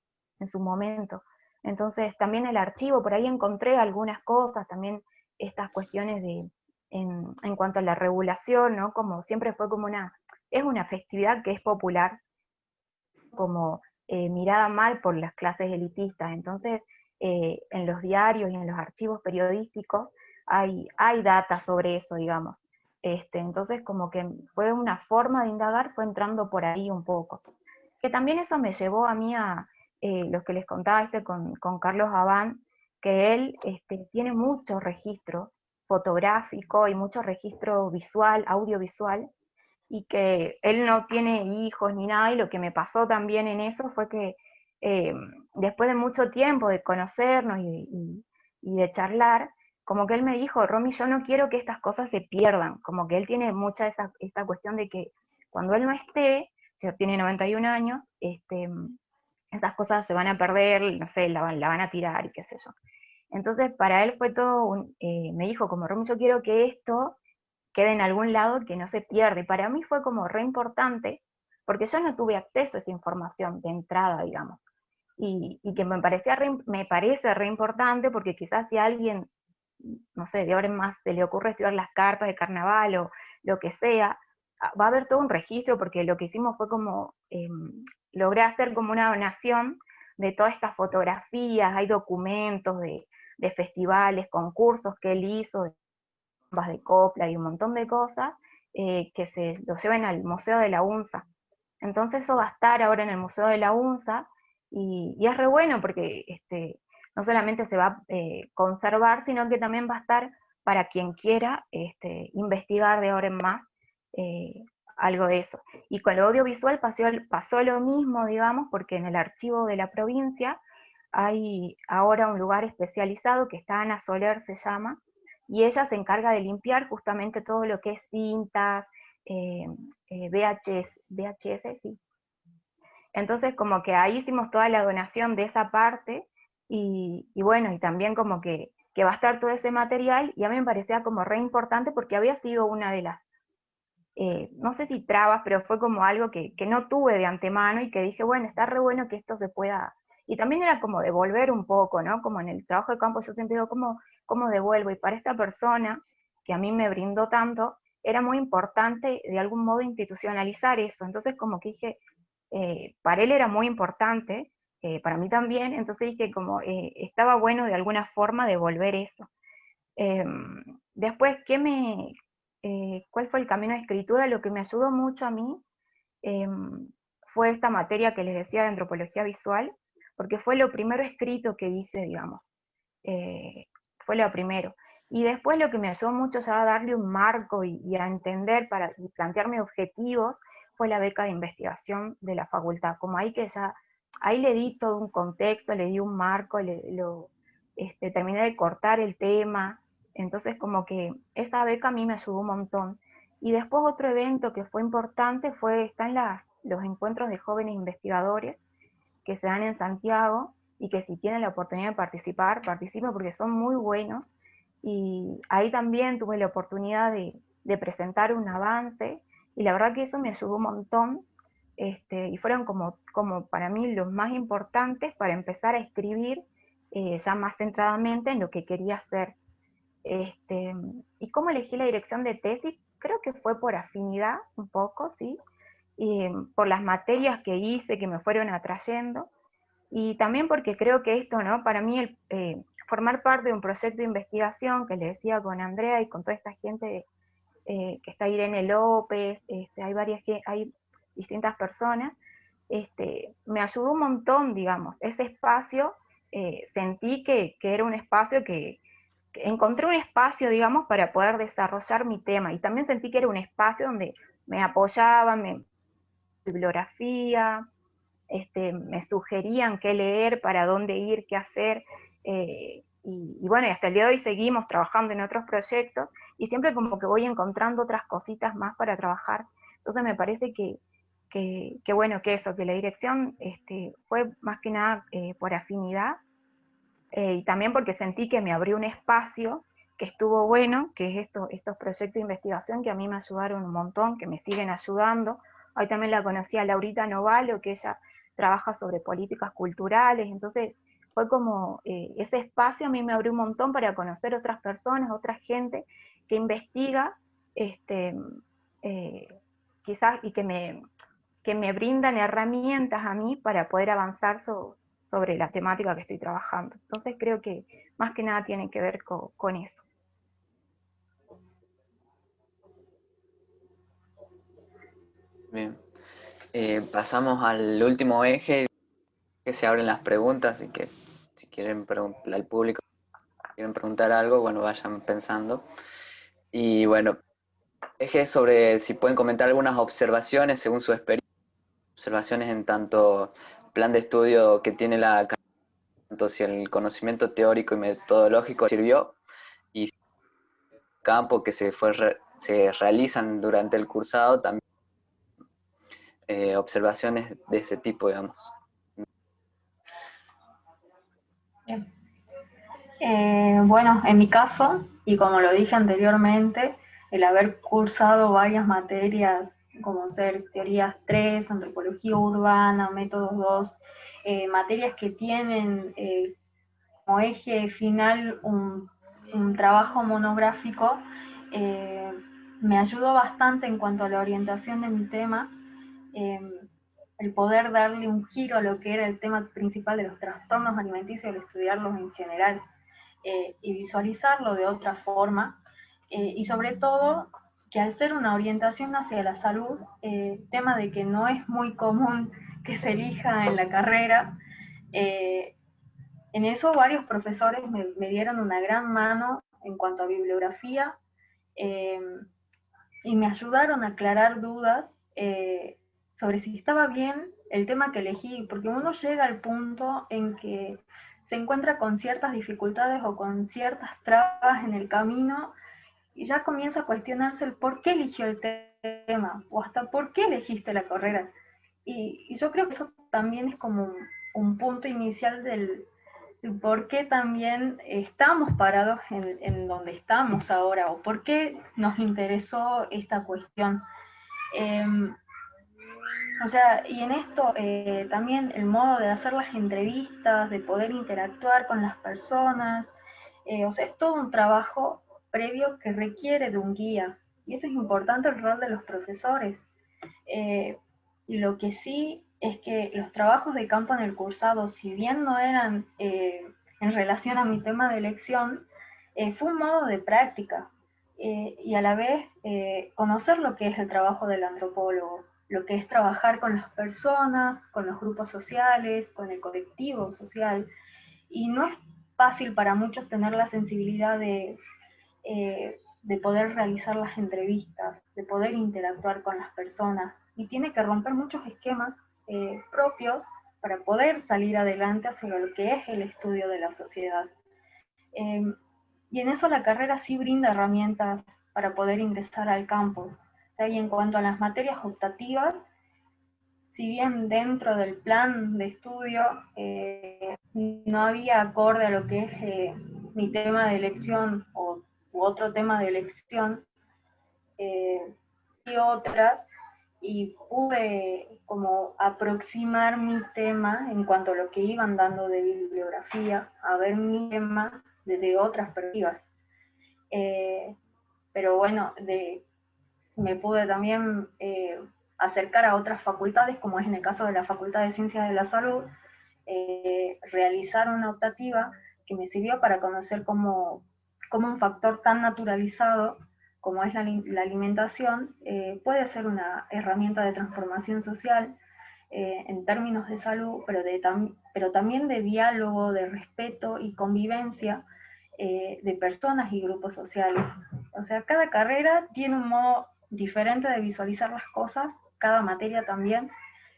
su momento. Entonces, también el archivo, por ahí encontré algunas cosas, también estas cuestiones de en cuanto a la regulación, ¿no? Como siempre fue como es una festividad que es popular, como mirada mal por las clases elitistas. Entonces, en los diarios y en los archivos periodísticos hay data sobre eso, digamos. Entonces, como que fue una forma de indagar, fue entrando por ahí un poco. Que también eso me llevó a mí a los que les contaba con Carlos Abán, que él tiene mucho registro fotográfico y mucho registro visual, audiovisual, y que él no tiene hijos ni nada, y lo que me pasó también en eso fue que después de mucho tiempo de conocernos y de charlar, como que él me dijo, Romy, yo no quiero que estas cosas se pierdan, como que él tiene mucha esta cuestión de que cuando él no esté, ya tiene 91 años, esas cosas se van a perder, no sé, la van a tirar y qué sé yo. Entonces para él fue todo me dijo como, Romy, yo quiero que esto quede en algún lado, que no se pierde. Para mí fue como re importante, porque yo no tuve acceso a esa información de entrada, digamos. Y que me parece re importante, porque quizás si a alguien, no sé, de ahora en más se le ocurre estudiar las carpas de carnaval o lo que sea, va a haber todo un registro, porque lo que hicimos fue como, logré hacer como una donación de todas estas fotografías, hay documentos de festivales, concursos que él hizo, de copla y un montón de cosas, que se lo lleven al Museo de la UNSA. Entonces eso va a estar ahora en el Museo de la UNSA, y es re bueno porque no solamente se va a conservar, sino que también va a estar para quien quiera investigar de ahora en más algo de eso. Y con lo audiovisual pasó lo mismo, digamos, porque en el archivo de la provincia hay ahora un lugar especializado que está Ana Soler, se llama, y ella se encarga de limpiar justamente todo lo que es cintas, VHS, sí. Entonces como que ahí hicimos toda la donación de esa parte, y bueno, y también como que va a estar todo ese material, y a mí me parecía como re importante porque había sido una de las, no sé si trabas, pero fue como algo que no tuve de antemano, y que dije, bueno, está re bueno que esto se pueda, y también era como devolver un poco, ¿no? Como en el trabajo de campo yo siempre digo, ¿cómo devuelvo? Y para esta persona, que a mí me brindó tanto, era muy importante de algún modo institucionalizar eso. Entonces como que dije, para él era muy importante, para mí también, entonces dije como estaba bueno de alguna forma devolver eso. Después, ¿cuál fue el camino de escritura? Lo que me ayudó mucho a mí fue esta materia que les decía de antropología visual, porque fue lo primero escrito que hice, digamos. Fue lo primero. Y después lo que me ayudó mucho ya a darle un marco y a entender y plantearme objetivos fue la beca de investigación de la facultad. Como ahí le di todo un contexto, le di un marco, terminé de cortar el tema. Entonces como que esa beca a mí me ayudó un montón. Y después otro evento que fue importante están los encuentros de jóvenes investigadores que se dan en Santiago, y que si tienen la oportunidad de participar, participen porque son muy buenos. Y ahí también tuve la oportunidad de presentar un avance, y la verdad que eso me ayudó un montón, y fueron como para mí los más importantes para empezar a escribir ya más centradamente en lo que quería hacer. ¿Y cómo elegí la dirección de tesis? Creo que fue por afinidad un poco, ¿sí? Y por las materias que hice que me fueron atrayendo, y también porque creo que esto, ¿no? Para mí formar parte de un proyecto de investigación, que le decía con Andrea y con toda esta gente, que está Irene López, hay distintas personas, me ayudó un montón, digamos, ese espacio, sentí que era un espacio que encontré un espacio, digamos, para poder desarrollar mi tema, y también sentí que era un espacio donde me apoyaban, bibliografía, me sugerían qué leer, para dónde ir, qué hacer, y bueno, y hasta el día de hoy seguimos trabajando en otros proyectos, y siempre como que voy encontrando otras cositas más para trabajar. Entonces me parece que bueno, que la dirección fue más que nada por afinidad, y también porque sentí que me abrió un espacio que estuvo bueno, que es estos proyectos de investigación que a mí me ayudaron un montón, que me siguen ayudando. Hoy también la conocí a Laurita Novalo, que ella trabaja sobre políticas culturales, entonces fue como ese espacio a mí me abrió un montón para conocer otras personas, otra gente, que investiga, quizás, y que me brindan herramientas a mí para poder avanzar sobre la temática que estoy trabajando. Entonces creo que más que nada tiene que ver con eso. Bien. Pasamos al último eje, que se abren las preguntas, y que si quieren preguntar al público, quieren preguntar algo, bueno, vayan pensando. Y bueno, eje sobre si pueden comentar algunas observaciones según su experiencia, observaciones en tanto plan de estudio que tiene la carrera, tanto si el conocimiento teórico y metodológico sirvió, y campo que se realizan durante el cursado, también observaciones de ese tipo, digamos. Bien. Bueno, en mi caso, y como lo dije anteriormente, el haber cursado varias materias, como ser teorías 3, antropología urbana, métodos 2, materias que tienen como eje final un trabajo monográfico, me ayudó bastante en cuanto a la orientación de mi tema, el poder darle un giro a lo que era el tema principal de los trastornos alimenticios, el estudiarlos en general, y visualizarlo de otra forma, y sobre todo que al ser una orientación hacia la salud, tema de que no es muy común que se elija en la carrera, en eso varios profesores me dieron una gran mano en cuanto a bibliografía, y me ayudaron a aclarar dudas sobre si estaba bien el tema que elegí, porque uno llega al punto en que se encuentra con ciertas dificultades o con ciertas trabas en el camino y ya comienza a cuestionarse el por qué eligió el tema o hasta por qué elegiste la carrera. Y yo creo que eso también es como un punto inicial del por qué también estamos parados en donde estamos ahora o por qué nos interesó esta cuestión. Eh, o sea, y en esto también el modo de hacer las entrevistas, de poder interactuar con las personas, o sea, es todo un trabajo previo que requiere de un guía. Y eso es importante el rol de los profesores. Y lo que sí es que los trabajos de campo en el cursado, si bien no eran en relación a mi tema de elección, fue un modo de práctica. Y a la vez conocer lo que es el trabajo del antropólogo, lo que es trabajar con las personas, con los grupos sociales, con el colectivo social. Y no es fácil para muchos tener la sensibilidad de poder realizar las entrevistas, de poder interactuar con las personas. Y tiene que romper muchos esquemas propios para poder salir adelante hacia lo que es el estudio de la sociedad. Y en eso la carrera sí brinda herramientas para poder ingresar al campo. O sea, y en cuanto a las materias optativas, si bien dentro del plan de estudio no había acorde a lo que es mi tema de elección u otro tema de elección, y otras, y pude como aproximar mi tema en cuanto a lo que iban dando de bibliografía, a ver mi tema desde otras perspectivas. Pero bueno, me pude también acercar a otras facultades, como es en el caso de la Facultad de Ciencias de la Salud, realizar una optativa que me sirvió para conocer cómo un factor tan naturalizado como es la alimentación, puede ser una herramienta de transformación social en términos de salud, pero también de diálogo, de respeto y convivencia de personas y grupos sociales. O sea, cada carrera tiene un modo diferente de visualizar las cosas, cada materia también,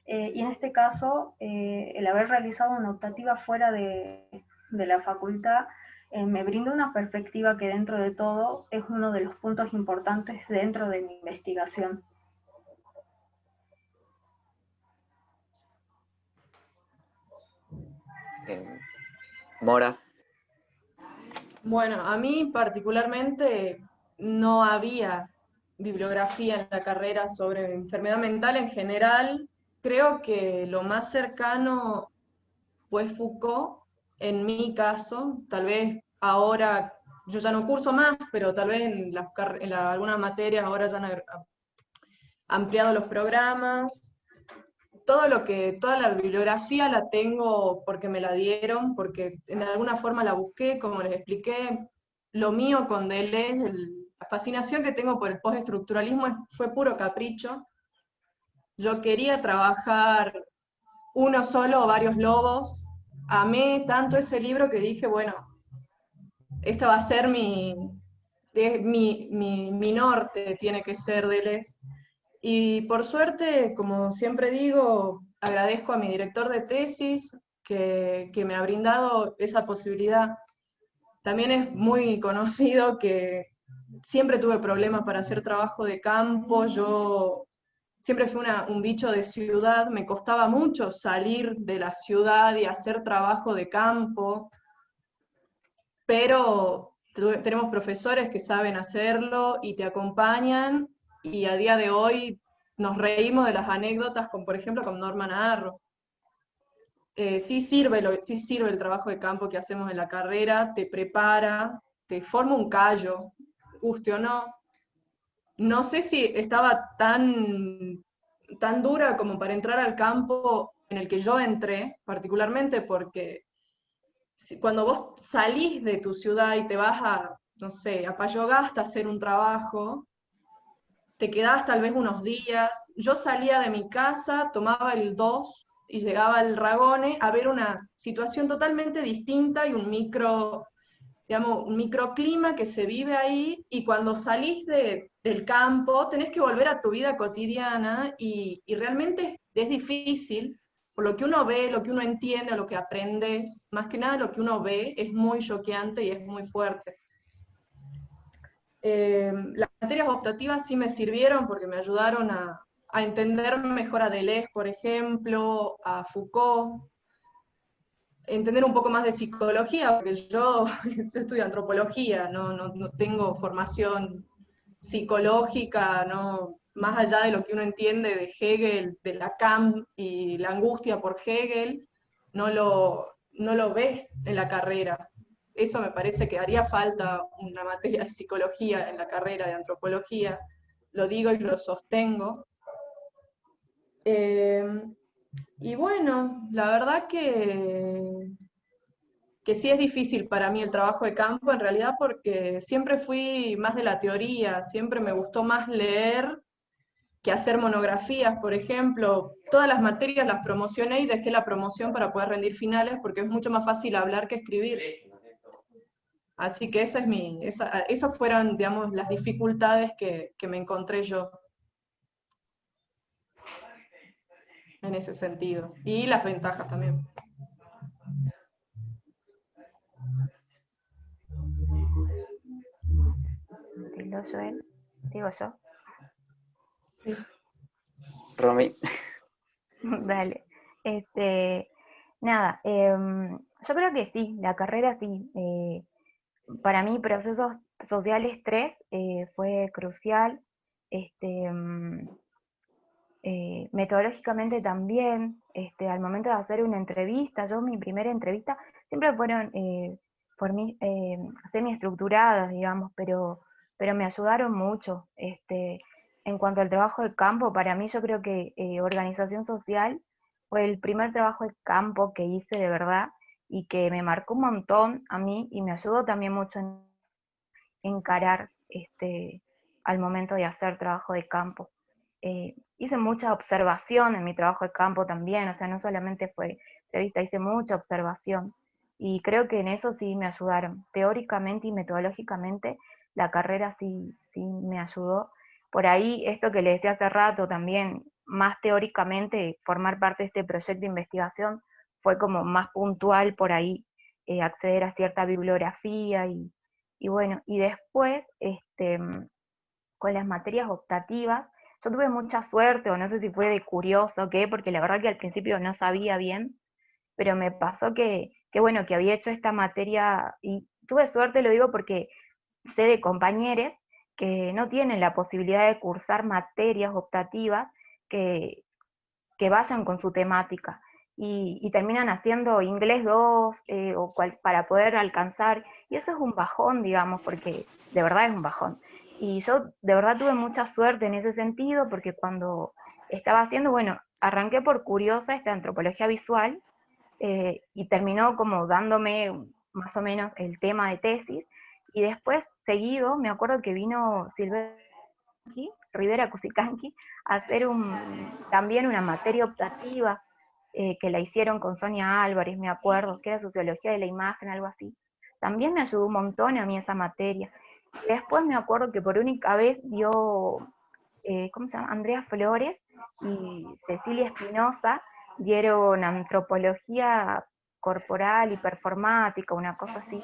y en este caso, el haber realizado una optativa fuera de la facultad me brinda una perspectiva que dentro de todo es uno de los puntos importantes dentro de mi investigación. Mora. Bueno, a mí particularmente no había bibliografía en la carrera sobre enfermedad mental en general. Creo que lo más cercano fue Foucault, en mi caso, tal vez ahora yo ya no curso más, pero tal vez en algunas materias ahora ya han ampliado los programas. Toda la bibliografía la tengo porque me la dieron, porque en alguna forma la busqué, como les expliqué. Lo mío con Deleuze, la fascinación que tengo por el postestructuralismo fue puro capricho. Yo quería trabajar uno solo o varios lobos. Amé tanto ese libro que dije, bueno, esta va a ser mi norte, tiene que ser Deleuze. Y por suerte, como siempre digo, agradezco a mi director de tesis que me ha brindado esa posibilidad. También es muy conocido que siempre tuve problemas para hacer trabajo de campo. Yo siempre fui un bicho de ciudad, me costaba mucho salir de la ciudad y hacer trabajo de campo, pero tenemos profesores que saben hacerlo y te acompañan, y a día de hoy nos reímos de las anécdotas, como por ejemplo con Norma Naharro. Sí sirve el trabajo de campo que hacemos en la carrera, te prepara, te forma un callo, guste o no. No sé si estaba tan dura como para entrar al campo en el que yo entré, particularmente porque cuando vos salís de tu ciudad y te vas a, no sé, a Payogasta a hacer un trabajo, te quedás tal vez unos días. Yo salía de mi casa, tomaba el 2 y llegaba al Ragone a ver una situación totalmente distinta y digamos, un microclima que se vive ahí, y cuando salís del campo tenés que volver a tu vida cotidiana y realmente es difícil, por lo que uno ve, lo que uno entiende, lo que aprendes, más que nada lo que uno ve es muy choqueante y es muy fuerte. Las materias optativas sí me sirvieron porque me ayudaron a entender mejor a Deleuze, por ejemplo, a Foucault, entender un poco más de psicología, porque yo estudio antropología, no tengo formación psicológica, no, más allá de lo que uno entiende de Hegel, de Lacan y la angustia por Hegel, no lo ves en la carrera. Eso me parece que haría falta una materia de psicología en la carrera de antropología, lo digo y lo sostengo. Y bueno, la verdad que sí es difícil para mí el trabajo de campo, en realidad porque siempre fui más de la teoría, siempre me gustó más leer que hacer monografías, por ejemplo. Todas las materias las promocioné y dejé la promoción para poder rendir finales porque es mucho más fácil hablar que escribir. Así que esas fueron, digamos, las dificultades que me encontré yo en ese sentido. Y las ventajas también. Dilo, Joel. Digo yo. Sí. Romy. Dale. Nada, yo creo que sí, la carrera sí. Para mí, procesos sociales 3 fue crucial. Metodológicamente también, al momento de hacer una entrevista, mi primera entrevista, siempre fueron por mí semi-estructuradas, digamos, pero me ayudaron mucho. En cuanto al trabajo de campo, para mí yo creo que organización social fue el primer trabajo de campo que hice de verdad y que me marcó un montón a mí y me ayudó también mucho en encarar al momento de hacer trabajo de campo. Hice mucha observación en mi trabajo de campo también, o sea, no solamente fue entrevista, hice mucha observación y creo que en eso sí me ayudaron. Teóricamente y metodológicamente la carrera sí me ayudó. Por ahí, esto que le decía hace rato también, más teóricamente, formar parte de este proyecto de investigación fue como más puntual por ahí, acceder a cierta bibliografía y bueno, y después, con las materias optativas, yo tuve mucha suerte, o no sé si fue de curioso o qué, porque la verdad que al principio no sabía bien, pero me pasó que bueno, que había hecho esta materia, y tuve suerte, lo digo porque sé de compañeros que no tienen la posibilidad de cursar materias optativas que vayan con su temática. y terminan haciendo inglés 2 para poder alcanzar, y eso es un bajón, digamos, porque de verdad es un bajón. Y yo de verdad tuve mucha suerte en ese sentido, porque cuando estaba haciendo, bueno, arranqué por curiosa esta antropología visual, y terminó como dándome más o menos el tema de tesis, y después, seguido, me acuerdo que vino Rivera Cusicanqui a hacer también una materia optativa, que la hicieron con Sonia Álvarez, me acuerdo, que era Sociología de la Imagen, algo así. También me ayudó un montón a mí esa materia. Y después me acuerdo que por única vez dio, ¿cómo se llama? Andrea Flores y Cecilia Espinosa dieron antropología corporal y performática, una cosa así.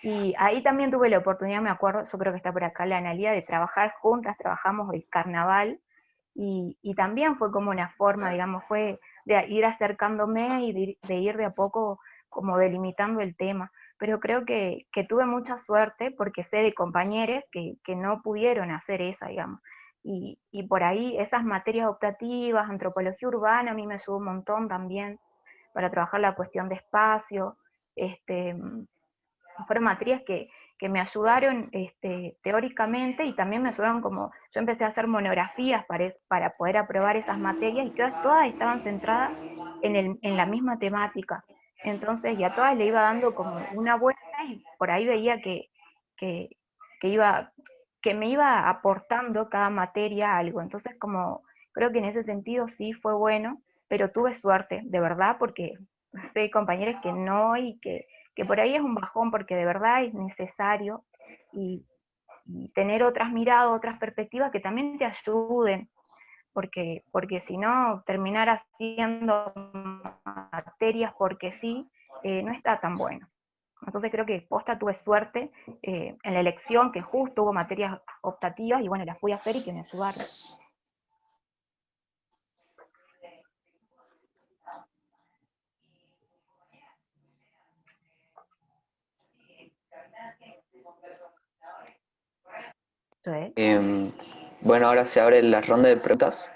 Y ahí también tuve la oportunidad, me acuerdo, yo creo que está por acá la Analía, de trabajar juntas, trabajamos el carnaval, y también fue como una forma, digamos, fue de ir acercándome y de ir de a poco como delimitando el tema. Pero creo que tuve mucha suerte porque sé de compañeros que no pudieron hacer esa, digamos. Y por ahí esas materias optativas, antropología urbana, a mí me ayudó un montón también para trabajar la cuestión de espacio. Fueron materias que me ayudaron teóricamente, y también me ayudaron como, yo empecé a hacer monografías para poder aprobar esas materias, y todas estaban centradas en la misma temática. Entonces, y a todas le iba dando como una vuelta, y por ahí veía que, iba, que me iba aportando cada materia algo. Entonces, como creo que en ese sentido sí fue bueno, pero tuve suerte, de verdad, porque sé compañeros que no, y que por ahí es un bajón, porque de verdad es necesario, y, y tener otras miradas, otras perspectivas que también te ayuden, porque si no, terminar haciendo materias porque sí, no está tan bueno. Entonces creo que posta tuve suerte en la elección, que justo hubo materias optativas, y bueno, las pude hacer y que me ayudaron. Bueno, ahora se abre la ronda de preguntas.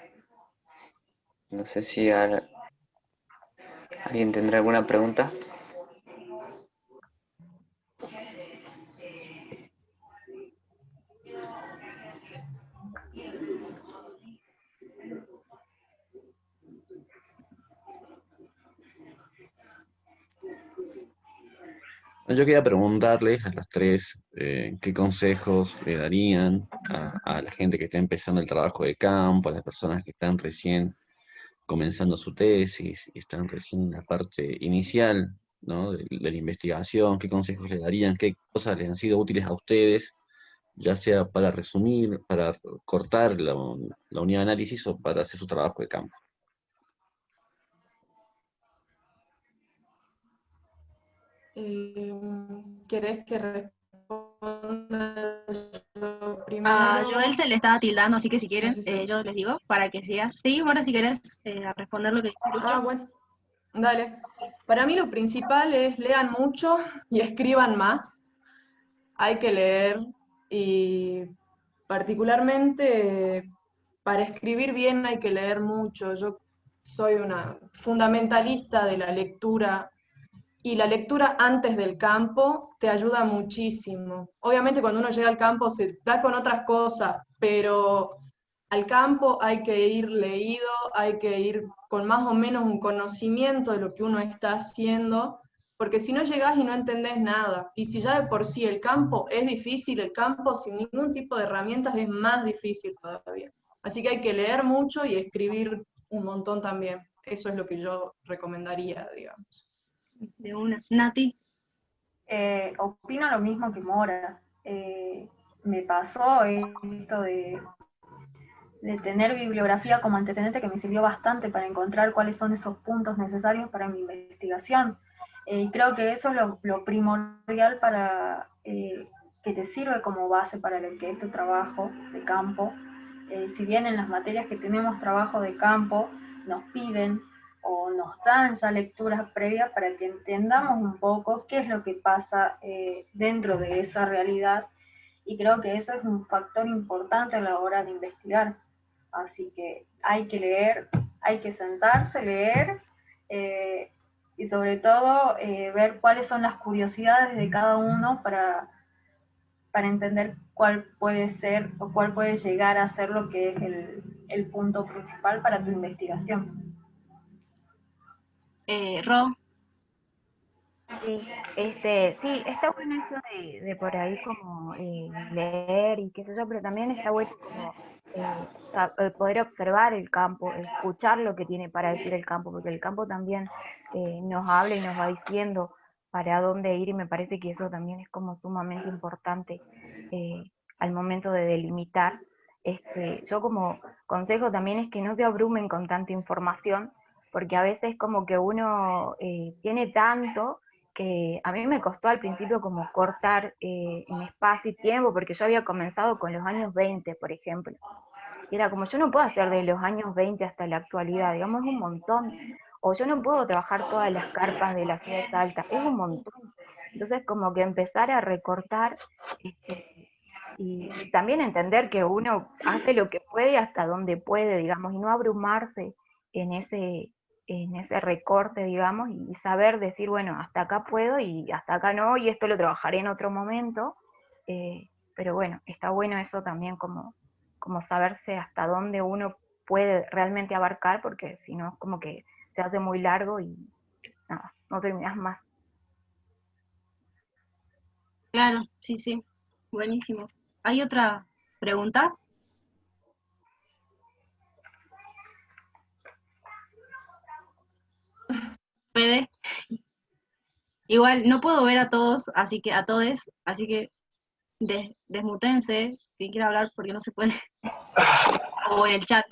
No sé si alguien tendrá alguna pregunta. Yo quería preguntarles a las tres qué consejos le darían a la gente que está empezando el trabajo de campo, a las personas que están recién comenzando su tesis y están recién en la parte inicial, ¿no? de la investigación, qué consejos le darían, qué cosas les han sido útiles a ustedes, ya sea para resumir, para cortar la unidad de análisis o para hacer su trabajo de campo. ¿Querés que responda yo primero? A Joel se le estaba tildando, así que si quieren, No sé si- yo les digo, para que sigas. Sí, bueno, si querés responder lo que dice Lucho. Bueno, dale. Para mí lo principal es lean mucho y escriban más. Hay que leer, y particularmente para escribir bien hay que leer mucho. Yo soy una fundamentalista de la lectura, y la lectura antes del campo te ayuda muchísimo. Obviamente cuando uno llega al campo se da con otras cosas, pero al campo hay que ir leído, hay que ir con más o menos un conocimiento de lo que uno está haciendo, porque si no llegás y no entendés nada, y si ya de por sí el campo es difícil, el campo sin ningún tipo de herramientas es más difícil todavía. Así que hay que leer mucho y escribir un montón también. Eso es lo que yo recomendaría, digamos. De una. Nati. Opino lo mismo que Mora. Me pasó esto de tener bibliografía como antecedente, que me sirvió bastante para encontrar cuáles son esos puntos necesarios para mi investigación. Y creo que eso es lo primordial para que te sirve como base para lo que es tu trabajo de campo. Si bien en las materias que tenemos trabajo de campo nos piden o nos dan ya lecturas previas para que entendamos un poco qué es lo que pasa dentro de esa realidad, y creo que eso es un factor importante a la hora de investigar. Así que hay que leer, hay que sentarse, leer y sobre todo ver cuáles son las curiosidades de cada uno para entender cuál puede ser o cuál puede llegar a ser lo que es el punto principal para tu investigación. Ro, Sí, sí, está bueno eso de por ahí como leer y qué sé yo, pero también está bueno como poder observar el campo, escuchar lo que tiene para decir el campo, porque el campo también nos habla y nos va diciendo para dónde ir y me parece que eso también es como sumamente importante al momento de delimitar. Yo como consejo también es que no te abrumen con tanta información, porque a veces como que uno tiene tanto que a mí me costó al principio como cortar en espacio y tiempo, porque yo había comenzado con los años 20, por ejemplo. Y era como, yo no puedo hacer de los años 20 hasta la actualidad, digamos, es un montón. O yo no puedo trabajar todas las carpas de la ciudad de Salta, es un montón. Entonces, como que empezar a recortar y también entender que uno hace lo que puede hasta donde puede, digamos, y no abrumarse en ese recorte, digamos, y saber decir, bueno, hasta acá puedo y hasta acá no, y esto lo trabajaré en otro momento, pero bueno, está bueno eso también como saberse hasta dónde uno puede realmente abarcar, porque si no es como que se hace muy largo y nada, no terminas más. claro, sí, sí, buenísimo. ¿Hay otras preguntas? Fede. Igual no puedo ver a todos, así que a todes, así que desmutense, quien quiera hablar porque no se puede. O en el chat.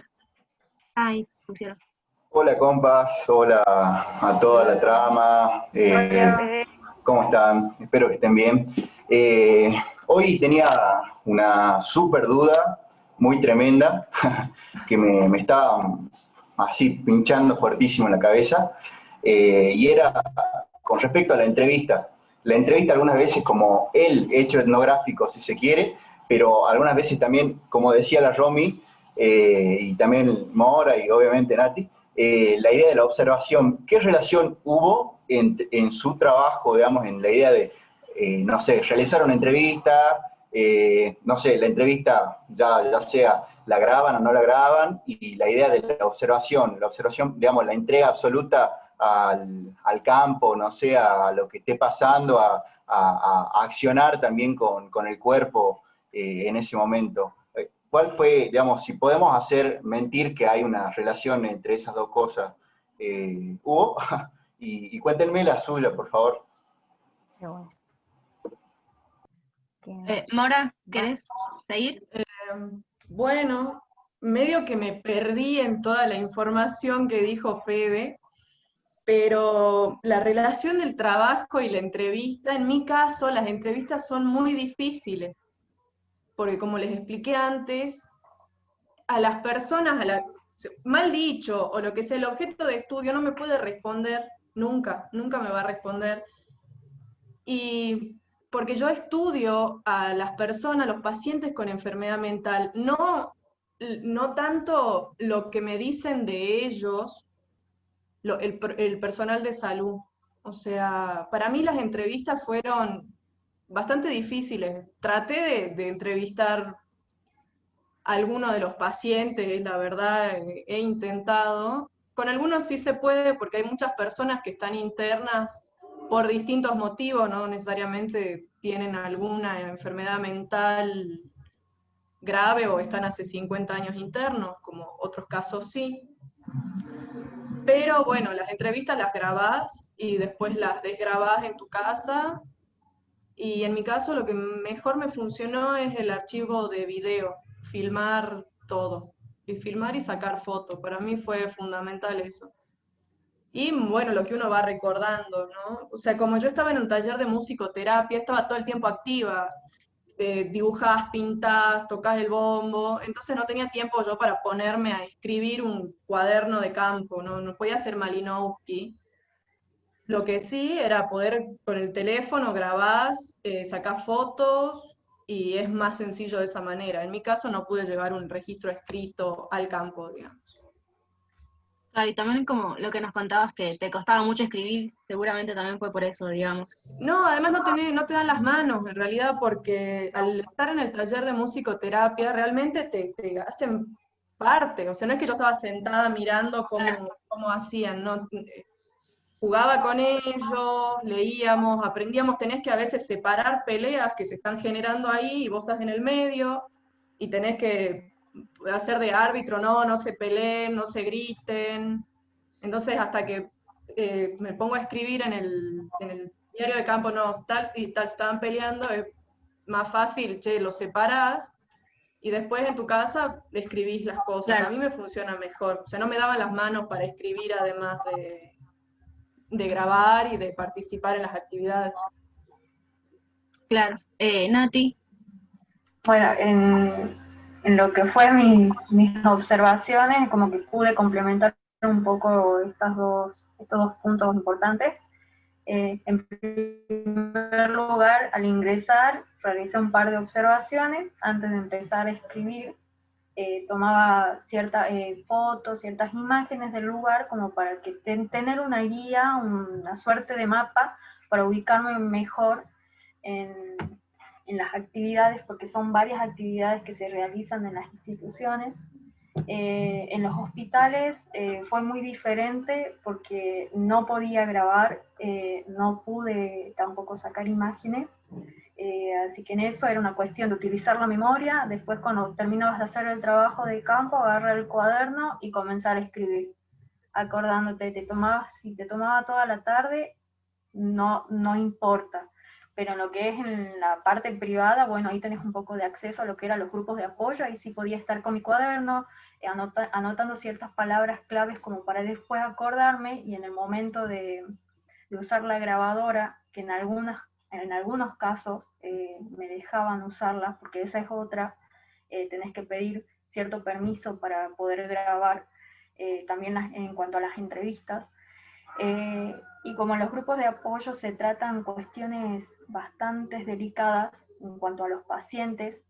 Ahí pusieron. Hola compas, hola a toda la trama, Hola, Fede. ¿cómo están? Espero que estén bien. Hoy tenía una súper duda, muy tremenda, que me estaba así pinchando fuertísimo en la cabeza, y era con respecto a la entrevista. La entrevista algunas veces como el hecho etnográfico, si se quiere, pero algunas veces también, como decía la Romy, y también Mora y obviamente Nati, la idea de la observación. ¿Qué relación hubo en su trabajo, digamos, en la idea de, no sé, realizar una entrevista, no sé, la entrevista ya sea la graban o no la graban, y la idea de la observación, digamos, la entrega absoluta al campo, no sé, a lo que esté pasando, a accionar también con el cuerpo en ese momento? ¿Cuál fue, digamos, si podemos hacer mentir que hay una relación entre esas dos cosas? ¿Hubo? Y cuéntenme la suya, por favor. Pero bueno, Mora, ¿querés seguir? Bueno, medio que me perdí en toda la información que dijo Fede, pero la relación del trabajo y la entrevista, en mi caso, las entrevistas son muy difíciles, porque como les expliqué antes, a las personas, mal dicho, o lo que sea el objeto de estudio, no me puede responder nunca, nunca me va a responder. Y porque yo estudio a las personas, los pacientes con enfermedad mental, no tanto lo que me dicen de ellos, el personal de salud. O sea, para mí las entrevistas fueron bastante difíciles. Traté de entrevistar a alguno de los pacientes, la verdad, he intentado. Con algunos sí se puede porque hay muchas personas que están internas por distintos motivos, no necesariamente tienen alguna enfermedad mental grave o están hace 50 años internos, como otros casos sí. Pero bueno, las entrevistas las grabás y después las desgrabás en tu casa. Y en mi caso lo que mejor me funcionó es el archivo de video, filmar todo. Y filmar y sacar fotos. Para mí fue fundamental eso. Y bueno, lo que uno va recordando, ¿no? O sea, como yo estaba en un taller de musicoterapia, estaba todo el tiempo activa. Dibujás, pintás, tocas el bombo, entonces no tenía tiempo yo para ponerme a escribir un cuaderno de campo, no podía ser Malinowski. Lo que sí era poder con el teléfono grabás, sacás fotos y es más sencillo de esa manera. En mi caso no pude llevar un registro escrito al campo, digamos. Claro, y también como lo que nos contabas que te costaba mucho escribir, seguramente también fue por eso, digamos. No, además no te dan las manos, en realidad, porque al estar en el taller de musicoterapia, realmente te hacen parte. O sea, no es que yo estaba sentada mirando cómo hacían, ¿no? Jugaba con ellos, leíamos, aprendíamos, tenés que a veces separar peleas que se están generando ahí y vos estás en el medio y tenés que hacer de árbitro, no se peleen, no se griten. Entonces, hasta que me pongo a escribir en el diario de campo, no, tal y tal estaban peleando, es más fácil, che, lo separás y después en tu casa escribís las cosas. Claro, A mí me funciona mejor. O sea, no me daban las manos para escribir además de grabar y de participar en las actividades. claro. Nati, Bueno, en lo que fue mis observaciones, como que pude complementar un poco estos dos puntos importantes. En primer lugar, al ingresar, realicé un par de observaciones antes de empezar a escribir. Tomaba ciertas fotos, ciertas imágenes del lugar como para que tener una guía, una suerte de mapa para ubicarme mejor en, en las actividades, porque son varias actividades que se realizan en las instituciones. En los hospitales fue muy diferente porque no podía grabar, no pude tampoco sacar imágenes, así que en eso era una cuestión de utilizar la memoria. Después, cuando terminabas de hacer el trabajo de campo, agarrar el cuaderno y comenzar a escribir, acordándote. Si te tomaba toda la tarde, no importa, pero en lo que es en la parte privada, bueno, ahí tenés un poco de acceso a lo que eran los grupos de apoyo. Ahí sí podía estar con mi cuaderno, anotando ciertas palabras claves como para después acordarme, y en el momento de usar la grabadora, que en algunos casos me dejaban usarla, porque esa es otra, tenés que pedir cierto permiso para poder grabar, también en cuanto a las entrevistas. Y como en los grupos de apoyo se tratan cuestiones bastante delicadas en cuanto a los pacientes,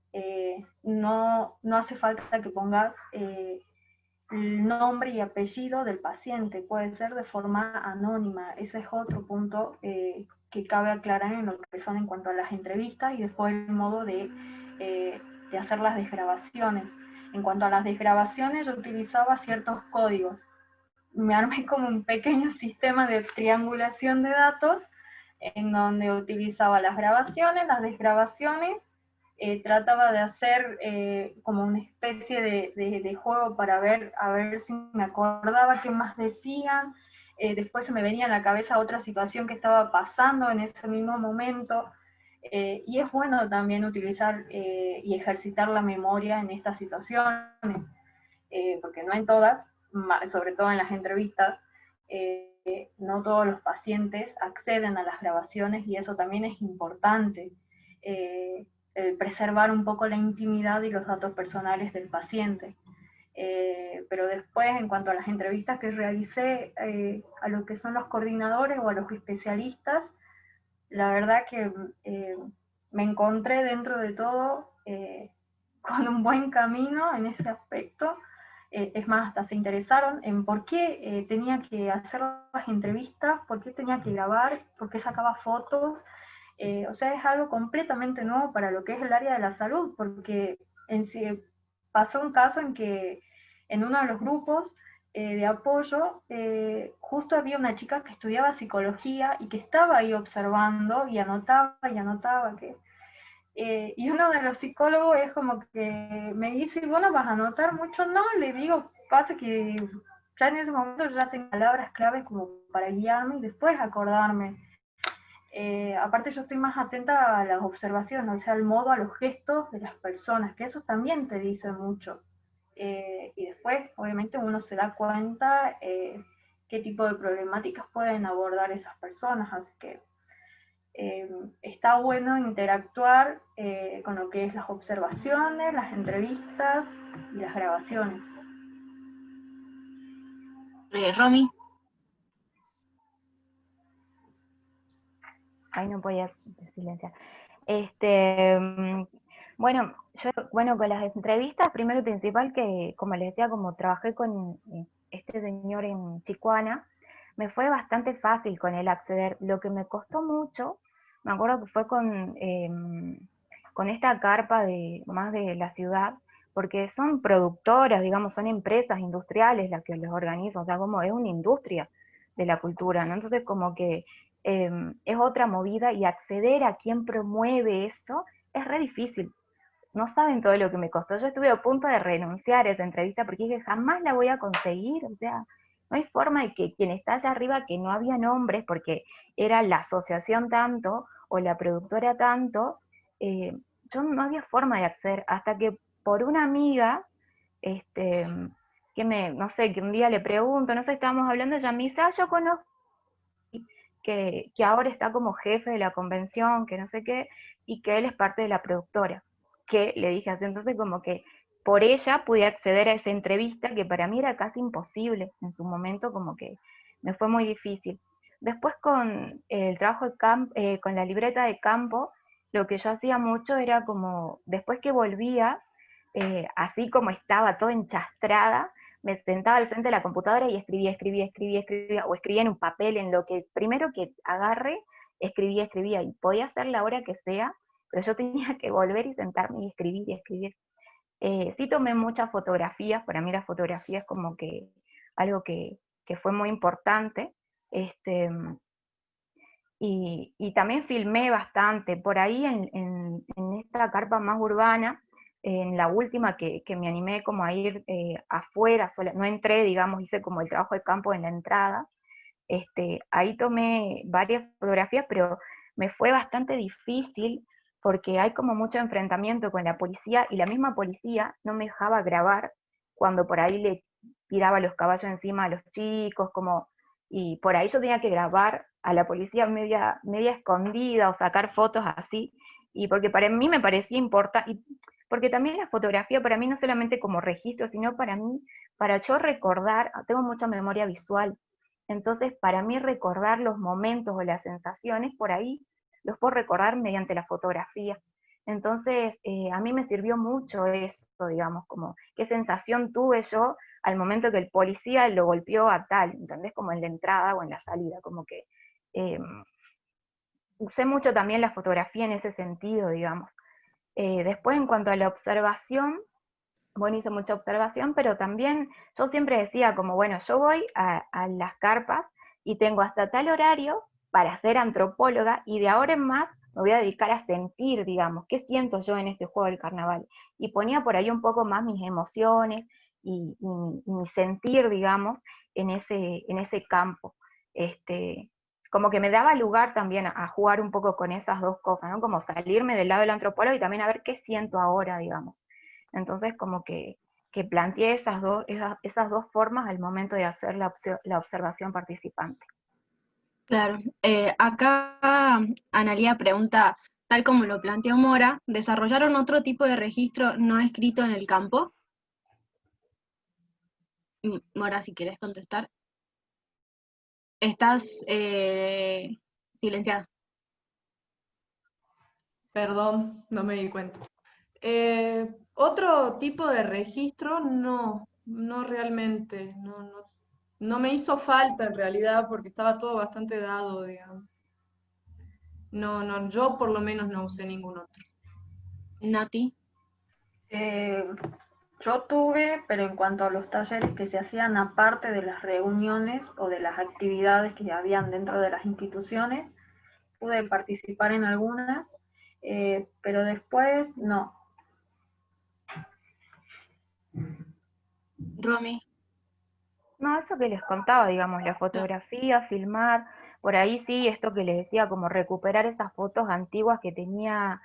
no hace falta que pongas el nombre y apellido del paciente, puede ser de forma anónima. Ese es otro punto que cabe aclarar en lo que son en cuanto a las entrevistas, y después el modo de hacer las desgrabaciones. En cuanto a las desgrabaciones, yo utilizaba ciertos códigos. Me armé como un pequeño sistema de triangulación de datos en donde utilizaba las grabaciones, las desgrabaciones, trataba de hacer como una especie de juego para a ver si me acordaba qué más decían. Después se me venía a la cabeza otra situación que estaba pasando en ese mismo momento. Y es bueno también utilizar y ejercitar la memoria en estas situaciones, porque no en todas, sobre todo en las entrevistas, no todos los pacientes acceden a las grabaciones, y eso también es importante, preservar un poco la intimidad y los datos personales del paciente. Pero después, en cuanto a las entrevistas que realicé a lo que son los coordinadores o a los especialistas, la verdad que me encontré dentro de todo con un buen camino en ese aspecto. Es más, hasta se interesaron en por qué tenía que hacer las entrevistas, por qué tenía que grabar, por qué sacaba fotos. O sea, es algo completamente nuevo para lo que es el área de la salud, porque pasó un caso en que en uno de los grupos de apoyo, justo había una chica que estudiaba psicología y que estaba ahí observando y anotaba y uno de los psicólogos es como que me dice, bueno, ¿vas a anotar mucho? No, le digo, pasa que ya en ese momento ya tengo palabras claves como para guiarme y después acordarme. Aparte yo estoy más atenta a las observaciones, o sea, al modo, a los gestos de las personas, que eso también te dice mucho. Y después, obviamente, uno se da cuenta qué tipo de problemáticas pueden abordar esas personas, así que está bueno interactuar con lo que es las observaciones, las entrevistas y las grabaciones. Romy. Ahí no podía silenciar. Bueno, yo, bueno, con las entrevistas, primero y principal que, como les decía, como trabajé con este señor en Chicuana, me fue bastante fácil con él acceder. Lo que me costó mucho, me acuerdo que fue con esta carpa de más de la ciudad, porque son productoras, digamos, son empresas industriales las que los organizan, o sea, como es una industria de la cultura, ¿no? Entonces, como que es otra movida y acceder a quien promueve eso es re difícil. No saben todo lo que me costó. Yo estuve a punto de renunciar a esa entrevista porque dije, jamás la voy a conseguir. O sea, no hay forma de que quien está allá arriba, que no había nombres, porque era la asociación tanto o la productora tanto, eh, yo no había forma de acceder hasta que por una amiga, este, no sé, que un día le pregunto, no sé, estábamos hablando, ella me dice, yo conozco que ahora está como jefe de la convención, que no sé qué, y que él es parte de la productora, que le dije así, entonces como que por ella pude acceder a esa entrevista que para mí era casi imposible en su momento, como que me fue muy difícil. Después con el trabajo con la libreta de campo, lo que yo hacía mucho era como, después que volvía, así como estaba todo enchastrada, me sentaba al frente de la computadora y escribía, o escribía en un papel, en lo que primero que agarre, escribía, y podía hacer la hora que sea, pero yo tenía que volver y sentarme y escribir. Sí tomé muchas fotografías, para mí la fotografía es como que algo que fue muy importante, este, y también filmé bastante, por ahí en esta carpa más urbana, en la última que me animé como a ir afuera, sola, no entré, digamos, hice como el trabajo de campo en la entrada, ahí tomé varias fotografías, pero me fue bastante difícil porque hay como mucho enfrentamiento con la policía y la misma policía no me dejaba grabar cuando por ahí le tiraba los caballos encima a los chicos, como, y por ahí yo tenía que grabar a la policía media escondida o sacar fotos así, y porque para mí me parecía importante, porque también la fotografía para mí no solamente como registro, sino para mí, para yo recordar, tengo mucha memoria visual, entonces para mí recordar los momentos o las sensaciones, por ahí los puedo recordar mediante la fotografía. Entonces, a mí me sirvió mucho eso, digamos, como qué sensación tuve yo al momento que el policía lo golpeó a tal, ¿entendés? Como en la entrada o en la salida, como que eh, usé mucho también la fotografía en ese sentido, digamos. Después, en cuanto a la observación, bueno, hice mucha observación, pero también yo siempre decía como, bueno, yo voy a las carpas y tengo hasta tal horario para ser antropóloga y de ahora en más me voy a dedicar a sentir, digamos, qué siento yo en este juego del carnaval. Y ponía por ahí un poco más mis emociones y mi sentir, digamos, en ese campo. Como que me daba lugar también a jugar un poco con esas dos cosas, ¿no? Como salirme del lado del antropólogo y también a ver qué siento ahora, digamos. Entonces, como que planteé esas dos formas al momento de hacer la observación participante. Claro. Acá Analía pregunta, tal como lo planteó Mora, ¿desarrollaron otro tipo de registro no escrito en el campo? Mora, si querés contestar. Estás silenciada. Perdón, no me di cuenta. Otro tipo de registro, no realmente, no me hizo falta en realidad porque estaba todo bastante dado, digamos. Yo por lo menos no usé ningún otro. Nati. Yo tuve, pero en cuanto a los talleres que se hacían aparte de las reuniones o de las actividades que habían dentro de las instituciones, pude participar en algunas, pero después no. Romy. No, eso que les contaba, digamos, la fotografía, filmar, por ahí sí, esto que les decía, como recuperar esas fotos antiguas que tenía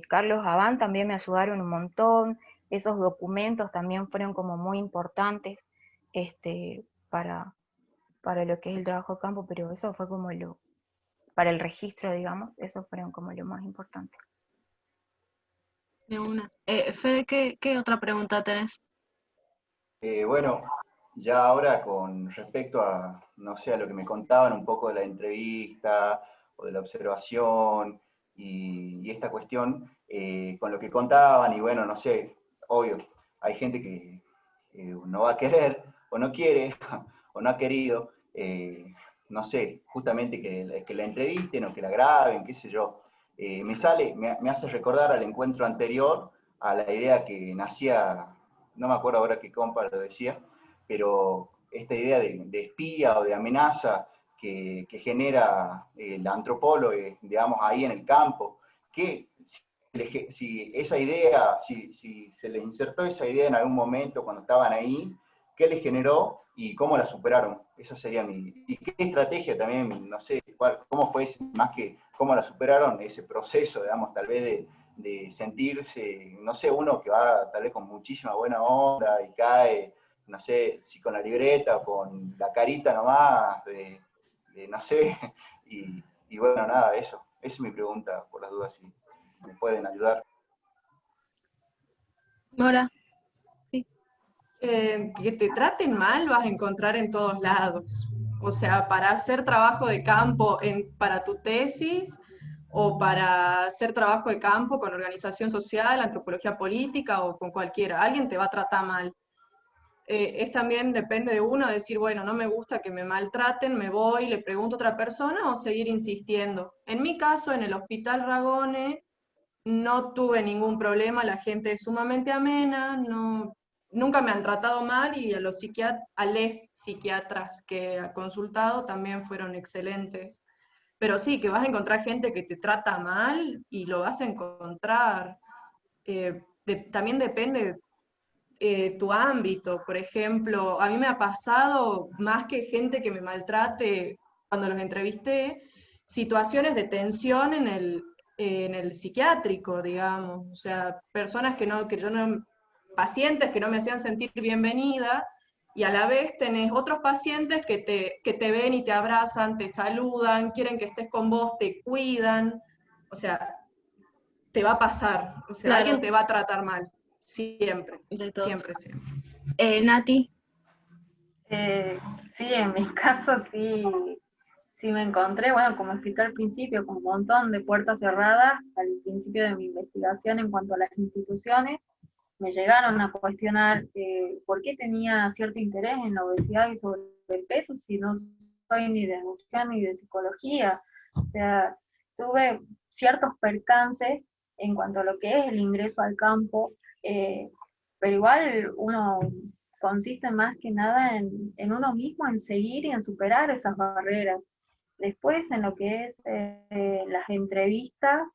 Carlos Abán, también me ayudaron un montón, esos documentos también fueron como muy importantes para, para lo que es el trabajo de campo, pero eso fue como para el registro, digamos, esos fueron como lo más importante. De una. Fede, ¿qué otra pregunta tenés? Bueno, ya ahora con respecto a, no sé, a lo que me contaban un poco de la entrevista o de la observación y esta cuestión, con lo que contaban, y bueno, no sé, obvio, hay gente que no va a querer, o no quiere, o no ha querido, no sé, justamente que la entrevisten o que la graben, qué sé yo. Me hace recordar al encuentro anterior, a la idea que nacía, no me acuerdo ahora qué compa lo decía, pero esta idea de espía o de amenaza que genera el antropólogo, digamos, ahí en el campo, que si esa idea, si se les insertó esa idea en algún momento cuando estaban ahí, qué les generó y cómo la superaron. Eso sería y qué estrategia también, no sé, cómo fue, más que cómo la superaron, ese proceso, digamos, tal vez de sentirse, no sé, uno que va tal vez con muchísima buena onda y cae, no sé, si con la libreta o con la carita nomás, no sé, y bueno, nada, eso. Esa es mi pregunta, por las dudas, si me pueden ayudar. Mora, Que te traten mal vas a encontrar en todos lados. O sea, para hacer trabajo de campo para tu tesis o para hacer trabajo de campo con organización social, antropología política o con cualquiera, alguien te va a tratar mal. Es también depende de uno decir, bueno, no me gusta que me maltraten, me voy, le pregunto a otra persona o seguir insistiendo. En mi caso, en el Hospital Ragone, no tuve ningún problema, la gente es sumamente amena, no, nunca me han tratado mal y a les psiquiatras que he consultado también fueron excelentes. Pero sí, que vas a encontrar gente que te trata mal y lo vas a encontrar. También depende tu ámbito. Por ejemplo, a mí me ha pasado, más que gente que me maltrate cuando los entrevisté, situaciones de tensión en el psiquiátrico, digamos. O sea, personas que yo no, pacientes que no me hacían sentir bienvenida, y a la vez tenés otros pacientes que te ven y te abrazan, te saludan, quieren que estés con vos, te cuidan. O sea, te va a pasar. O sea, claro, alguien te va a tratar mal. Siempre, de todo. siempre, siempre. Nati, Sí, en mi caso sí me encontré, bueno, como expliqué al principio, con un montón de puertas cerradas al principio de mi investigación en cuanto a las instituciones. Me llegaron a cuestionar por qué tenía cierto interés en la obesidad y sobrepeso si no soy ni de nutrición ni de psicología. O sea, tuve ciertos percances en cuanto a lo que es el ingreso al campo, eh, pero igual uno consiste más que nada en uno mismo, en seguir y en superar esas barreras. Después, en lo que es las entrevistas,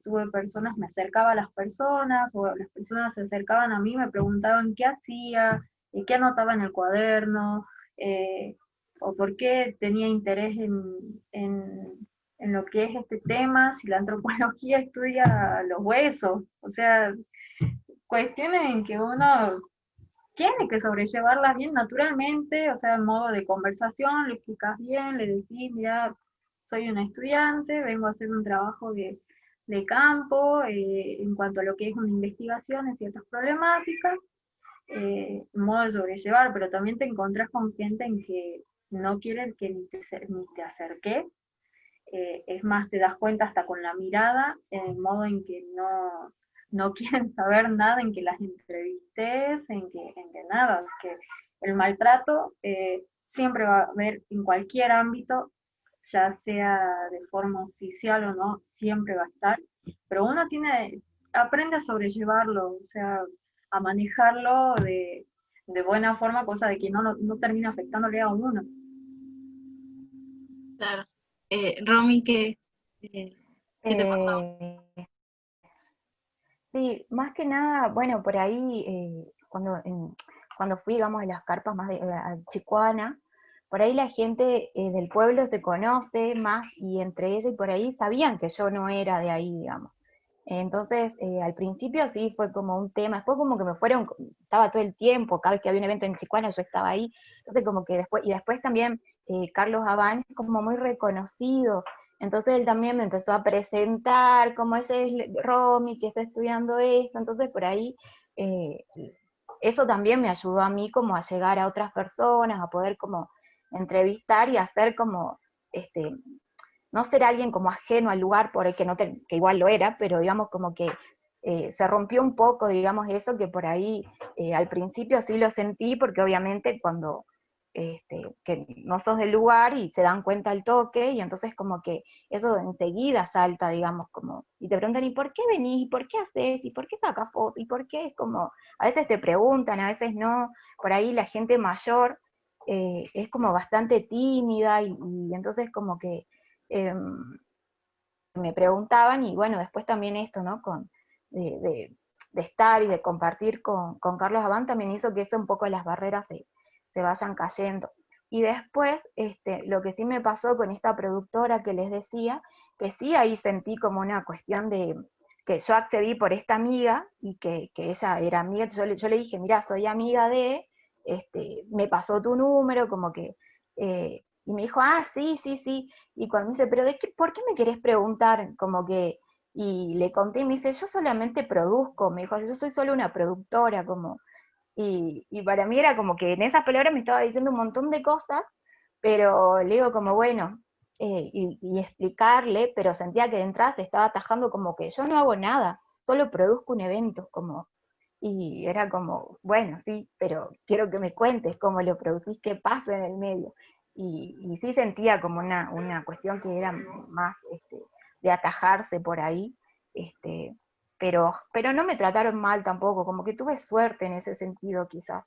tuve personas, me acercaba a las personas, o las personas se acercaban a mí, me preguntaban qué hacía, qué anotaba en el cuaderno, eh, o por qué tenía interés en lo que es este tema, si la antropología estudia los huesos, o sea, cuestiones en que uno tiene que sobrellevarlas bien naturalmente, o sea, en modo de conversación, le explicas bien, le decís, mira, soy una estudiante, vengo a hacer un trabajo de campo en cuanto a lo que es una investigación en ciertas problemáticas, en modo de sobrellevar, pero también te encontrás con gente en que no quieren que ni te acerques, es más, te das cuenta hasta con la mirada, en el modo en que no quieren saber nada, en que las entrevistes, en que nada, es que el maltrato siempre va a haber en cualquier ámbito, ya sea de forma oficial o no, siempre va a estar, pero uno aprende a sobrellevarlo, o sea, a manejarlo de buena forma, cosa de que no termina afectándole a uno. claro. Romy, ¿qué te pasó? Sí, más que nada, bueno, por ahí, cuando fui, digamos, a las carpas más a Chicoana, por ahí la gente del pueblo se conoce más y entre ellos, y por ahí sabían que yo no era de ahí, digamos. Entonces, al principio sí fue como un tema, después como que estaba todo el tiempo, cada vez que había un evento en Chicoana yo estaba ahí, entonces como que después también Carlos Abán es como muy reconocido, entonces él también me empezó a presentar, como ese es Romy, que está estudiando esto, entonces por ahí eh, eso también me ayudó a mí como a llegar a otras personas, a poder como entrevistar y hacer como, este, no ser alguien como ajeno al lugar, por el que, no que igual lo era, pero digamos como que se rompió un poco, digamos, eso que por ahí al principio sí lo sentí, porque obviamente cuando que no sos del lugar y se dan cuenta al toque, y entonces como que eso enseguida salta, digamos, como, y te preguntan, ¿y por qué venís? ¿Y por qué haces? ¿Y por qué sacas fotos? ¿Y por qué? Es como, a veces te preguntan, a veces no, por ahí la gente mayor es como bastante tímida, y entonces como que me preguntaban, y bueno, después también esto, ¿no? De estar y de compartir con Carlos Abán también hizo que eso un poco las barreras se vayan cayendo. Y después, lo que sí me pasó con esta productora que les decía, que sí ahí sentí como una cuestión de que yo accedí por esta amiga, y que ella era amiga, yo le dije, mira, soy amiga de, me pasó tu número, como que, y me dijo, ah, sí, sí, sí, y cuando me dice, pero ¿por qué me querés preguntar? Como que, y le conté, y me dice, yo solamente produzco, me dijo, yo soy solo una productora, como, y para mí era como que en esas palabras me estaba diciendo un montón de cosas, pero le digo como, bueno, y explicarle, pero sentía que de entrada se estaba atajando como que yo no hago nada, solo produzco un evento, como, y era como, bueno, sí, pero quiero que me cuentes cómo lo producís, qué pasa en el medio. Y sí sentía como una cuestión que era más de atajarse por ahí, pero no me trataron mal tampoco, como que tuve suerte en ese sentido quizás.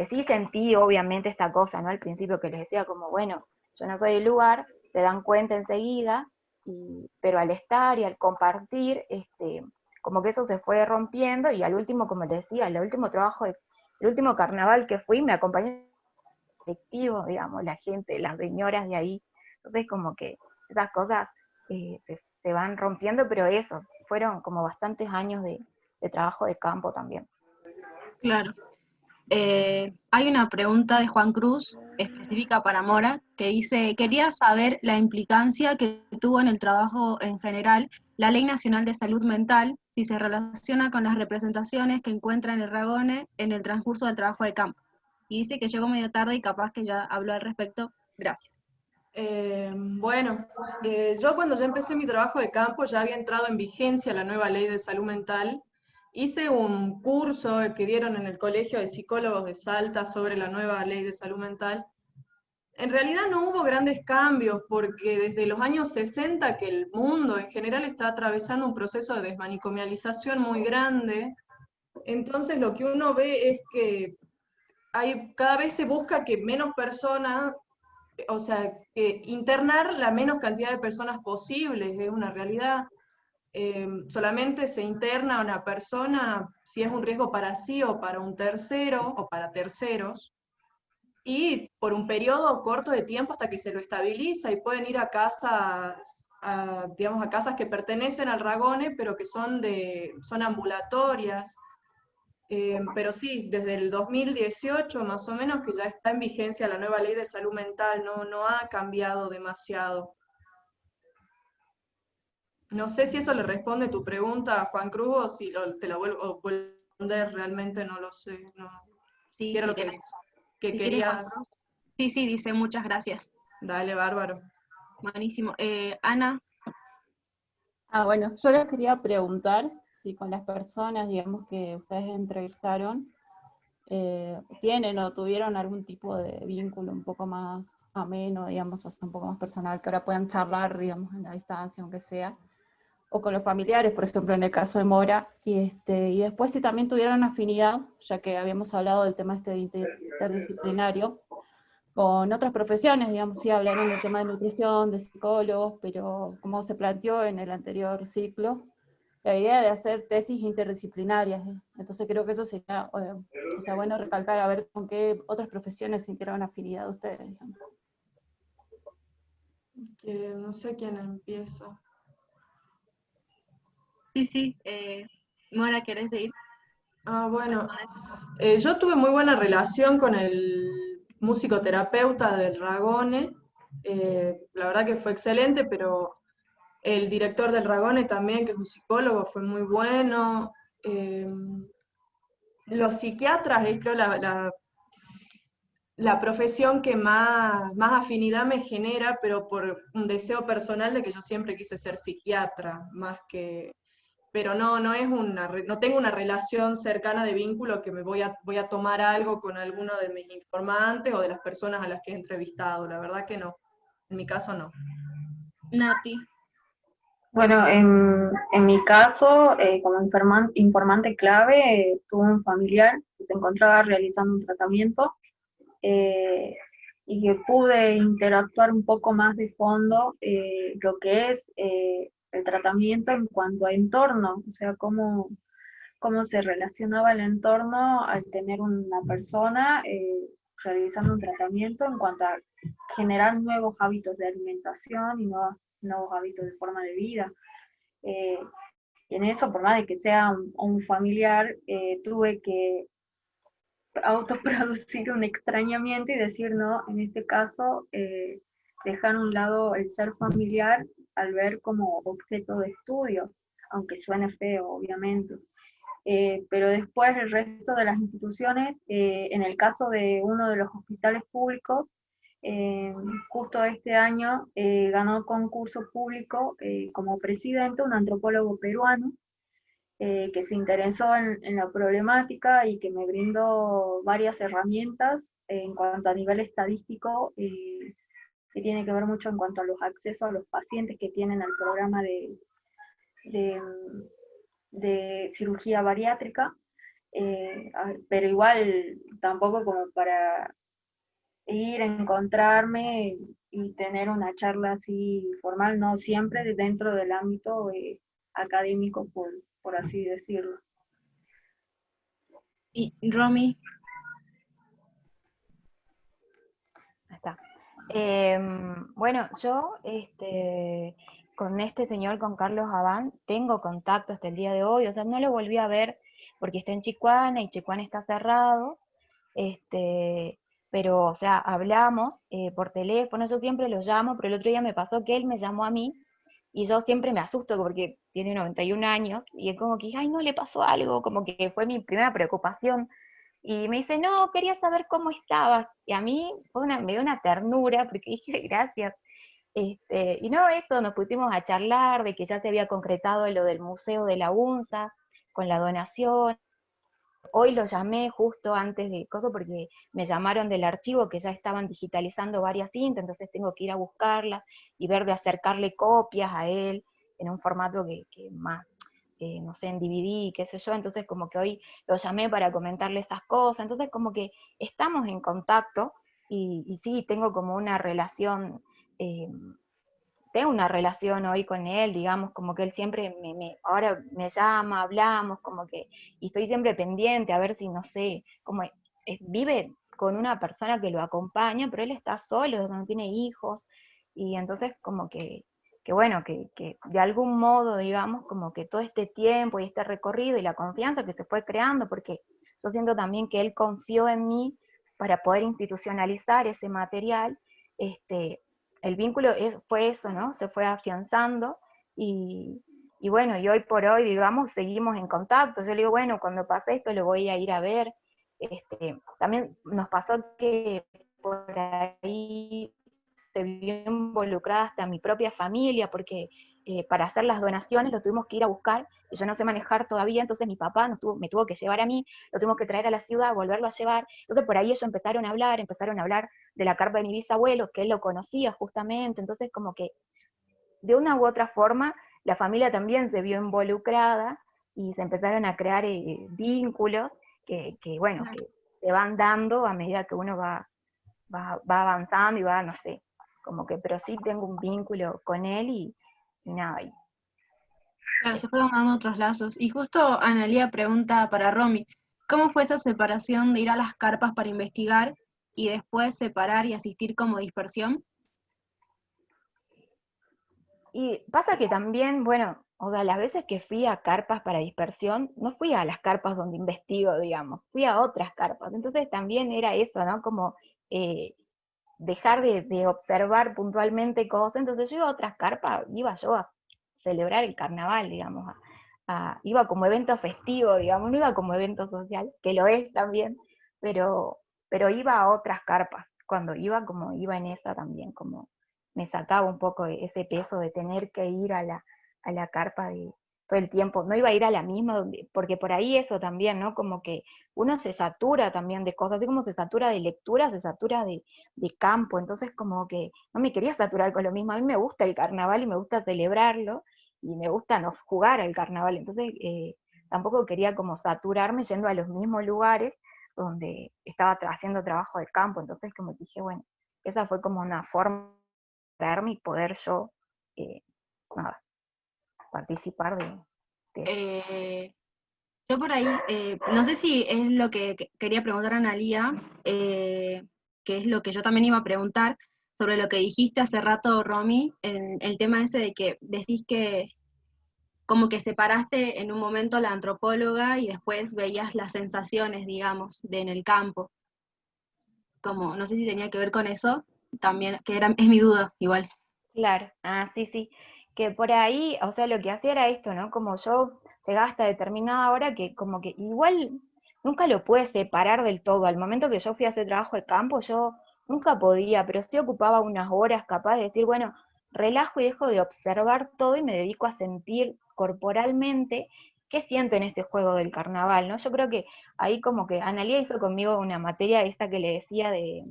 Sí sentí obviamente esta cosa, ¿no? Al principio que les decía como, bueno, yo no soy del lugar, se dan cuenta enseguida, pero al estar y al compartir, como que eso se fue rompiendo, y al último, como les decía, el último trabajo, el último carnaval que fui, me acompañó colectivo, digamos, la gente, las señoras de ahí. Entonces como que esas cosas se van rompiendo, pero eso, fueron como bastantes años de trabajo de campo también. Claro. Hay una pregunta de Juan Cruz, específica para Mora, que dice, quería saber la implicancia que tuvo en el trabajo en general la Ley Nacional de Salud Mental, si se relaciona con las representaciones que encuentra en el Ragone en el transcurso del trabajo de campo. Y dice que llegó medio tarde y capaz que ya habló al respecto. Gracias. Bueno, yo cuando ya empecé mi trabajo de campo ya había entrado en vigencia la nueva ley de salud mental. Hice un curso que dieron en el Colegio de Psicólogos de Salta sobre la nueva ley de salud mental. En realidad no hubo grandes cambios porque desde los años 60 que el mundo en general está atravesando un proceso de desmanicomialización muy grande. Entonces lo que uno ve es que cada vez se busca que menos personas, o sea, que internar la menos cantidad de personas posibles, es una realidad. Solamente se interna a una persona si es un riesgo para sí o para un tercero o para terceros, y por un periodo corto de tiempo hasta que se lo estabiliza, y pueden ir a casas, digamos, a casas que pertenecen al Ragone, pero que son ambulatorias. Pero sí, desde el 2018 más o menos que ya está en vigencia la nueva ley de salud mental, no ha cambiado demasiado. No sé si eso le responde tu pregunta a Juan Cruz, o si te la vuelvo a responder, realmente no lo sé. No. Sí, Era si lo querés. que Si querés, querías. Sí, sí, dice, muchas gracias. Dale, bárbaro. Buenísimo. Ana. Bueno, yo les quería preguntar si con las personas, digamos, que ustedes entrevistaron, tienen o tuvieron algún tipo de vínculo un poco más ameno, digamos, o sea, un poco más personal, que ahora puedan charlar, digamos, en la distancia, aunque sea, o con los familiares, por ejemplo, en el caso de Mora, y después si también tuvieron afinidad, ya que habíamos hablado del tema de interdisciplinario, con otras profesiones, digamos, sí hablaron del tema de nutrición, de psicólogos, pero como se planteó en el anterior ciclo, la idea de hacer tesis interdisciplinarias. Entonces creo que eso sería, o sea, bueno recalcar, a ver con qué otras profesiones sintieron afinidad ustedes, digamos. No sé quién empieza. Sí, Mora, ¿querés seguir? Bueno, yo tuve muy buena relación con el musicoterapeuta del Ragone. La verdad que fue excelente, pero el director del Ragone también, que es un psicólogo, fue muy bueno. Los psiquiatras, creo la profesión que más afinidad me genera, pero por un deseo personal de que yo siempre quise ser psiquiatra, más que... Pero no es no tengo una relación cercana de vínculo que voy a tomar algo con alguno de mis informantes o de las personas a las que he entrevistado, la verdad que no, en mi caso no. Nati. Bueno, en mi caso, como informante clave, tuve un familiar que se encontraba realizando un tratamiento y que pude interactuar un poco más de fondo lo que es el tratamiento en cuanto a entorno, o sea, cómo se relacionaba el entorno al tener una persona realizando un tratamiento en cuanto a generar nuevos hábitos de alimentación y nuevos hábitos de forma de vida. Eh, y en eso, por más de que sea un familiar, tuve que autoproducir un extrañamiento y decir, no, en este caso, dejar a un lado el ser familiar al ver como objeto de estudio, aunque suene feo, obviamente. Pero después el resto de las instituciones, en el caso de uno de los hospitales públicos, justo este año ganó concurso público como presidente un antropólogo peruano que se interesó en la problemática y que me brindó varias herramientas en cuanto a nivel estadístico, que tiene que ver mucho en cuanto a los accesos a los pacientes que tienen al programa de, de cirugía bariátrica, pero igual tampoco como para ir, encontrarme y tener una charla así formal, no siempre dentro del ámbito académico, por así decirlo. Y Romy. Ahí está. Bueno, yo con este señor, con Carlos Abán, tengo contacto hasta el día de hoy, o sea, no lo volví a ver porque está en Chicuana y Chicuana está cerrado, pero, o sea, hablamos por teléfono, yo siempre lo llamo, pero el otro día me pasó que él me llamó a mí y yo siempre me asusto porque tiene 91 años y es como que, ay, no le pasó algo, como que fue mi primera preocupación. Y me dice, no, quería saber cómo estabas. Y a mí me dio una ternura porque dije, gracias. Y no, eso, nos pusimos a charlar de que ya se había concretado lo del Museo de la UNSA con la donación. Hoy lo llamé justo antes de cosas porque me llamaron del archivo que ya estaban digitalizando varias cintas, entonces tengo que ir a buscarlas y ver de acercarle copias a él en un formato que más, no sé, en DVD, qué sé yo, entonces como que hoy lo llamé para comentarle esas cosas, entonces como que estamos en contacto y sí, tengo como una relación, tengo una relación hoy con él, digamos, como que él siempre ahora me llama, hablamos, como que, y estoy siempre pendiente a ver si, no sé, como vive con una persona que lo acompaña, pero él está solo, no tiene hijos, y entonces como que bueno, que de algún modo, digamos, como que todo este tiempo y este recorrido y la confianza que se fue creando, porque yo siento también que él confió en mí para poder institucionalizar ese material, el vínculo fue eso, ¿no? Se fue afianzando y bueno, y hoy por hoy, digamos, seguimos en contacto. Yo le digo, bueno, cuando pase esto lo voy a ir a ver. También nos pasó que por ahí se vio involucrada hasta mi propia familia, porque para hacer las donaciones lo tuvimos que ir a buscar, y yo no sé manejar todavía, entonces mi papá me tuvo que llevar a mí, lo tuvimos que traer a la ciudad, volverlo a llevar, entonces por ahí ellos empezaron a hablar de la carpa de mi bisabuelo, que él lo conocía justamente, entonces como que de una u otra forma la familia también se vio involucrada, y se empezaron a crear vínculos que bueno, que se van dando a medida que uno va avanzando y va, no sé, como que, pero sí tengo un vínculo con él y nada. Claro, se fueron dando otros lazos. Y justo Analía pregunta para Romy, ¿cómo fue esa separación de ir a las carpas para investigar y después separar y asistir como dispersión? Y pasa que también, bueno, o sea, las veces que fui a carpas para dispersión, no fui a las carpas donde investigo, digamos, fui a otras carpas. Entonces también era eso, ¿no? Como dejar de observar puntualmente cosas. Entonces yo iba a otras carpas, iba yo a celebrar el carnaval, digamos, iba como evento festivo, digamos, no iba como evento social, que lo es también, pero pero iba a otras carpas. Cuando iba, como iba en esa también, como me sacaba un poco ese peso de tener que ir a la carpa de todo el tiempo. No iba a ir a la misma, porque por ahí eso también, ¿no? Como que uno se satura también de cosas, así como se satura de lectura, se satura de campo, entonces como que no me quería saturar con lo mismo. A mí me gusta el carnaval y me gusta celebrarlo, y me gusta no jugar al carnaval, entonces tampoco quería como saturarme yendo a los mismos lugares donde estaba haciendo trabajo de campo, entonces como que dije, bueno, esa fue como una forma de crearme y poder yo, nada, participar de eso. Yo por ahí, no sé si es lo que quería preguntar a Analía, que es lo que yo también iba a preguntar, sobre lo que dijiste hace rato, Romy, en el tema ese de que decís que como que separaste en un momento la antropóloga y después veías las sensaciones, digamos, en el campo. Como, no sé si tenía que ver con eso, también, es mi duda, igual. Claro, sí, sí, que por ahí, o sea, lo que hacía era esto, ¿no? Como yo llegaba hasta determinada hora que como que igual nunca lo pude separar del todo. Al momento que yo fui a hacer trabajo de campo, yo nunca podía, pero sí ocupaba unas horas capaz de decir, bueno, relajo y dejo de observar todo y me dedico a sentir corporalmente qué siento en este juego del carnaval, ¿no? Yo creo que ahí como que Analía hizo conmigo una materia esta que le decía de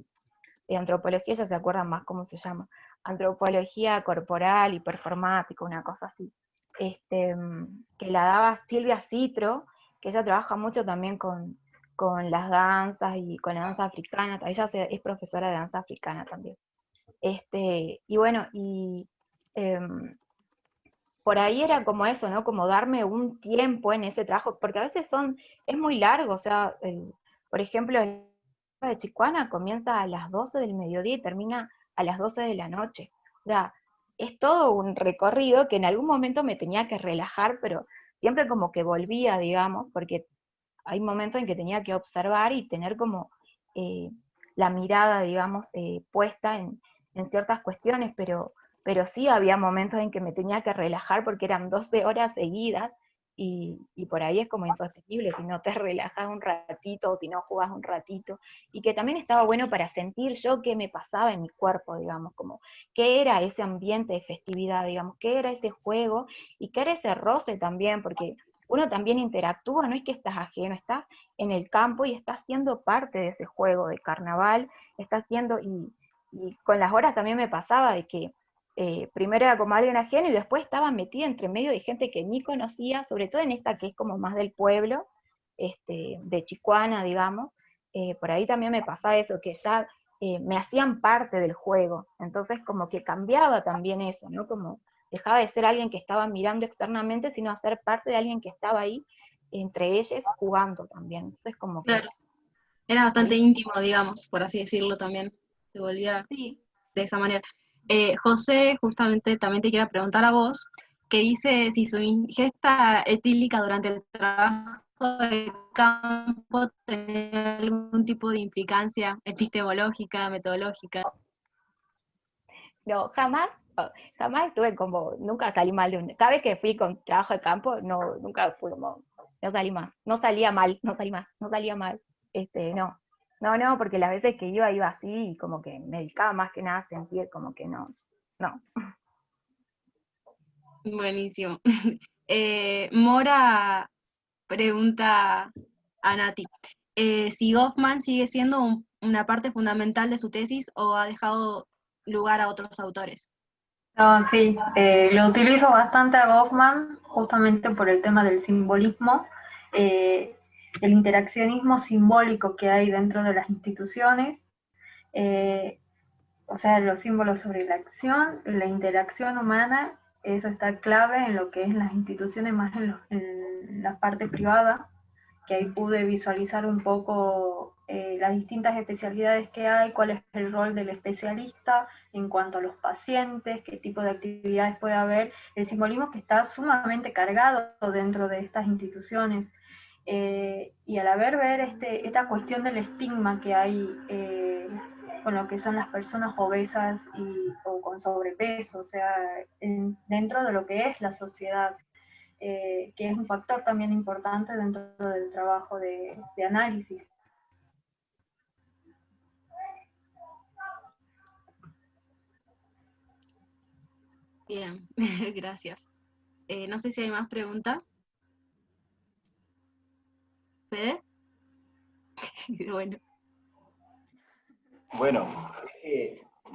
antropología, ya se acuerdan más cómo se llama, antropología corporal y performática, una cosa así, que la daba Silvia Citro, que ella trabaja mucho también con las danzas y con la danza africana, ella es profesora de danza africana también. Y bueno, em, por ahí era como eso, ¿no? Como darme un tiempo en ese trabajo, porque a veces es muy largo, o sea, por ejemplo, el de Chicuana comienza a las 12 del mediodía y termina a las 12 de la noche. O sea, es todo un recorrido que en algún momento me tenía que relajar, pero siempre como que volvía, digamos, porque hay momentos en que tenía que observar y tener como eh, la mirada, digamos, puesta en ciertas cuestiones, pero sí había momentos en que me tenía que relajar porque eran 12 horas seguidas y por ahí es como insostenible si no te relajas un ratito o si no jugás un ratito, y que también estaba bueno para sentir yo qué me pasaba en mi cuerpo, digamos, como qué era ese ambiente de festividad, digamos, qué era ese juego y qué era ese roce también, porque uno también interactúa, no es que estás ajeno, estás en el campo y estás siendo parte de ese juego de carnaval, estás siendo, y con las horas también me pasaba de que primero era como alguien ajeno y después estaba metida entre medio de gente que ni conocía, sobre todo en esta que es como más del pueblo, de Chicuana, digamos, por ahí también me pasaba eso, que ya me hacían parte del juego, entonces como que cambiaba también eso, ¿no? Como dejaba de ser alguien que estaba mirando externamente, sino a ser parte de alguien que estaba ahí, entre ellos, jugando también, entonces como que... Claro, era bastante íntimo, digamos, por así decirlo también, se volvía Sí. de esa manera. José, justamente también te quiero preguntar a vos, que dice si su ingesta etílica durante el trabajo de campo tenía algún tipo de implicancia epistemológica, metodológica. No, jamás estuve como, nunca salí mal cada vez que fui con trabajo de campo, no, nunca fui como, no salí más, no salía mal, no salí más, no salía mal, no, porque las veces que iba así, y como que me dedicaba más que nada a sentir como que no. Buenísimo. Mora pregunta a Nati, si Goffman sigue siendo una parte fundamental de su tesis o ha dejado lugar a otros autores. No, sí, lo utilizo bastante a Goffman justamente por el tema del simbolismo, el interaccionismo simbólico que hay dentro de las instituciones, o sea, los símbolos sobre la acción, la interacción humana, eso está clave en lo que es las instituciones, más en la parte privada, que ahí pude visualizar un poco las distintas especialidades que hay, cuál es el rol del especialista en cuanto a los pacientes, qué tipo de actividades puede haber, el simbolismo que está sumamente cargado dentro de estas instituciones. Y al ver esta cuestión del estigma que hay con lo que son las personas obesas o con sobrepeso, o sea, dentro de lo que es la sociedad, que es un factor también importante dentro del trabajo de análisis. Bien, gracias. No sé si hay más preguntas. ¿Fede? Bueno, Bueno,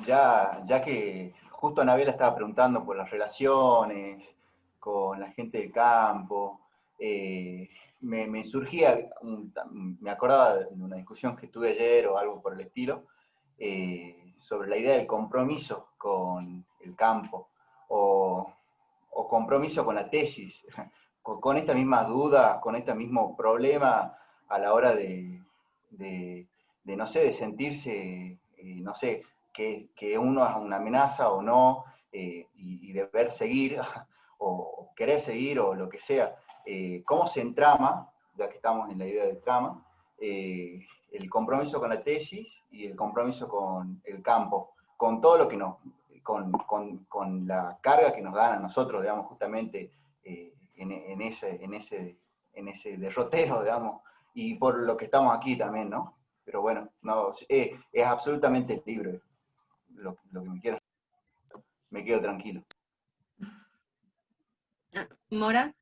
ya que justo Anabela estaba preguntando por las relaciones con la gente del campo, me surgía, me acordaba de una discusión que tuve ayer o algo por el estilo, sobre la idea del compromiso con el campo o compromiso con la tesis, con esta misma duda, con este mismo problema a la hora de no sé, de sentirse, no sé, que uno es una amenaza o no, y deber seguir, o querer seguir, o lo que sea. ¿Cómo se entrama, ya que estamos en la idea del trama, el compromiso con la tesis y el compromiso con el campo, con todo lo que nos, con la carga que nos dan a nosotros, digamos, justamente en ese derrotero, digamos, y por lo que estamos aquí también, ¿no? Pero bueno, no, es absolutamente libre lo que me quieran. Me quedo tranquilo. Mora.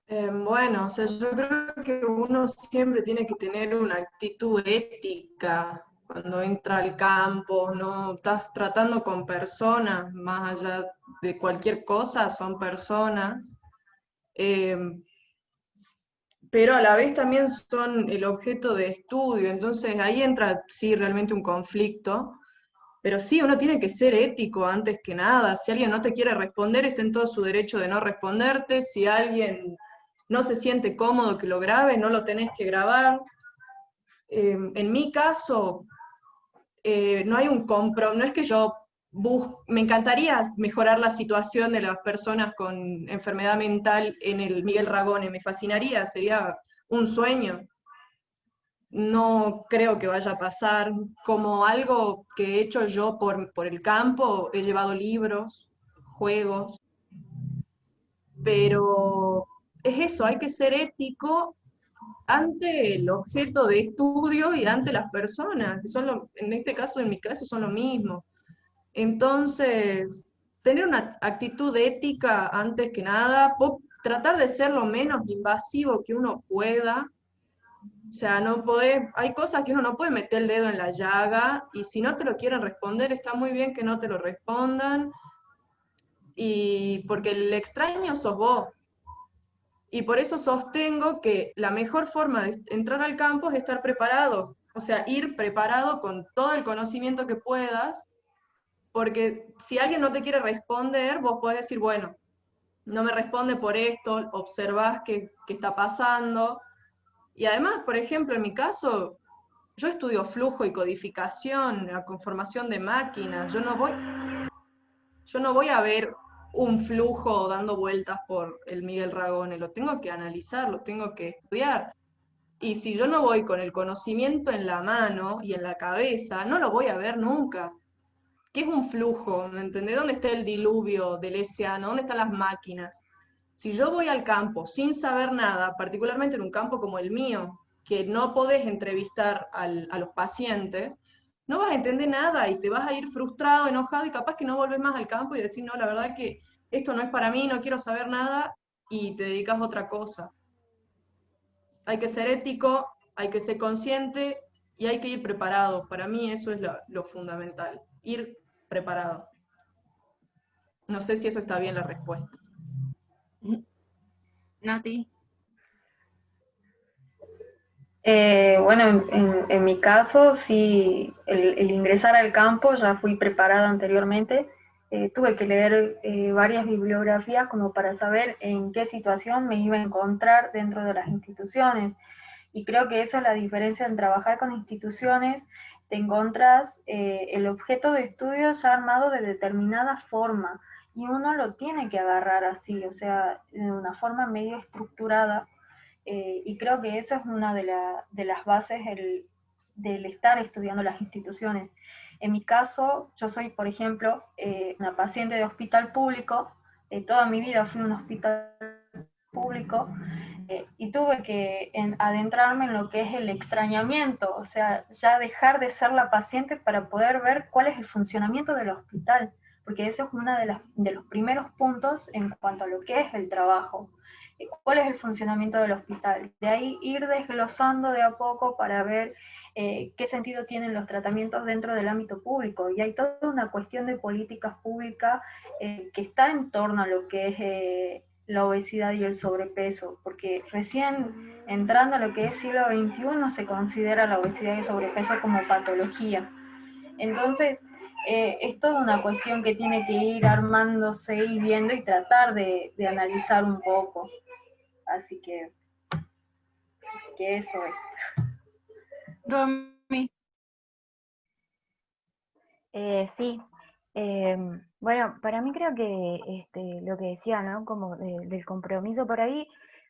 Bueno, o sea, yo creo que uno siempre tiene que tener una actitud ética cuando entra al campo, ¿no? Estás tratando con personas, más allá de cualquier cosa, son personas, eh, pero a la vez también son el objeto de estudio, entonces ahí entra, sí, realmente un conflicto. Pero sí, uno tiene que ser ético antes que nada. Si alguien no te quiere responder, está en todo su derecho de no responderte. Si alguien no se siente cómodo que lo grabe, no lo tenés que grabar. En mi caso, no hay un compromiso, no es que yo me encantaría mejorar la situación de las personas con enfermedad mental en el Miguel Ragone, me fascinaría, sería un sueño. No creo que vaya a pasar. Como algo que he hecho yo por el campo, he llevado libros, juegos, pero es eso, hay que ser ético ante el objeto de estudio y ante las personas, que son en este caso, en mi caso, son lo mismo. Entonces, tener una actitud ética antes que nada, tratar de ser lo menos invasivo que uno pueda. O sea, no podés, hay cosas que uno no puede meter el dedo en la llaga y si no te lo quieren responder, está muy bien que no te lo respondan y porque el extraño sos vos. Y por eso sostengo que la mejor forma de entrar al campo es estar preparado, o sea, ir preparado con todo el conocimiento que puedas, porque si alguien no te quiere responder, vos podés decir, bueno, no me responde por esto, observás qué está pasando. Y además, por ejemplo, en mi caso, yo estudio flujo y codificación, la conformación de máquinas. Yo no voy a ver un flujo dando vueltas por el Miguel Ragone, lo tengo que analizar, lo tengo que estudiar. Y si yo no voy con el conocimiento en la mano y en la cabeza, no lo voy a ver nunca. ¿Qué es un flujo? ¿Me entendés? ¿Dónde está el diluvio del océano? ¿Dónde están las máquinas? Si yo voy al campo sin saber nada, particularmente en un campo como el mío, que no podés entrevistar a los pacientes, no vas a entender nada y te vas a ir frustrado, enojado y capaz que no volvés más al campo y decís, no, la verdad que esto no es para mí, no quiero saber nada y te dedicas a otra cosa. Hay que ser ético, hay que ser consciente y hay que ir preparado. Para mí eso es lo fundamental, ir preparado. No sé si eso está bien la respuesta. Nati. Bueno, en mi caso, sí, el ingresar al campo, ya fui preparada anteriormente. Tuve que leer varias bibliografías como para saber en qué situación me iba a encontrar dentro de las instituciones. Y creo que esa es la diferencia en trabajar con instituciones. Te encontrás el objeto de estudio ya armado de determinada forma y uno lo tiene que agarrar así, o sea, de una forma medio estructurada. Y creo que eso es una de las bases del estar estudiando las instituciones. En mi caso, yo soy, por ejemplo, una paciente de hospital público, toda mi vida fui a un hospital público, y tuve que adentrarme en lo que es el extrañamiento, o sea, ya dejar de ser la paciente para poder ver cuál es el funcionamiento del hospital, porque ese es uno de los primeros puntos en cuanto a lo que es el trabajo. ¿Cuál es el funcionamiento del hospital? De ahí ir desglosando de a poco para ver qué sentido tienen los tratamientos dentro del ámbito público. Y hay toda una cuestión de políticas públicas que está en torno a lo que es la obesidad y el sobrepeso, porque recién entrando a lo que es siglo XXI se considera la obesidad y el sobrepeso como patología. Entonces, es toda una cuestión que tiene que ir armándose y viendo y tratar de analizar un poco. Así que eso es. Romy. Sí, bueno, para mí creo que lo que decía, ¿no? Como del compromiso por ahí,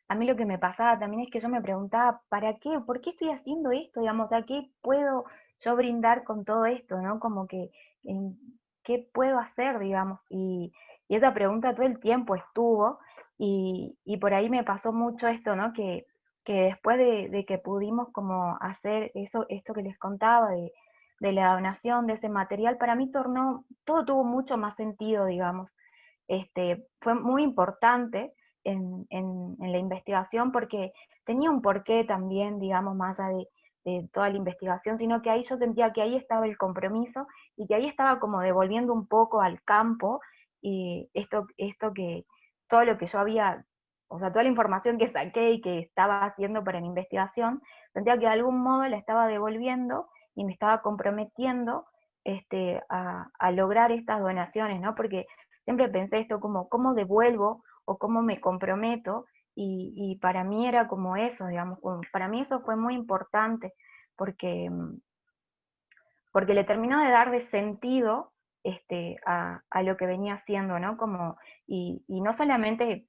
a mí lo que me pasaba también es que yo me preguntaba, ¿para qué? ¿Por qué estoy haciendo esto? Digamos, ¿a qué puedo yo brindar con todo esto, ¿no? Como que, ¿qué puedo hacer, digamos? Y esa pregunta todo el tiempo estuvo, y por ahí me pasó mucho esto, ¿no? Que después de que pudimos como hacer esto que les contaba, de la donación de ese material, para mí todo tuvo mucho más sentido, digamos. Fue muy importante en la investigación porque tenía un porqué también, digamos, más allá de toda la investigación, sino que ahí yo sentía que ahí estaba el compromiso y que ahí estaba como devolviendo un poco al campo y esto que todo lo que yo había, o sea, toda la información que saqué y que estaba haciendo para mi investigación, sentía que de algún modo la estaba devolviendo y me estaba comprometiendo a lograr estas donaciones, ¿no? Porque siempre pensé esto como, ¿cómo devuelvo o cómo me comprometo? Y para mí era como eso, digamos, para mí eso fue muy importante, porque le terminó de dar de sentido a lo que venía haciendo, ¿no? Como, y no solamente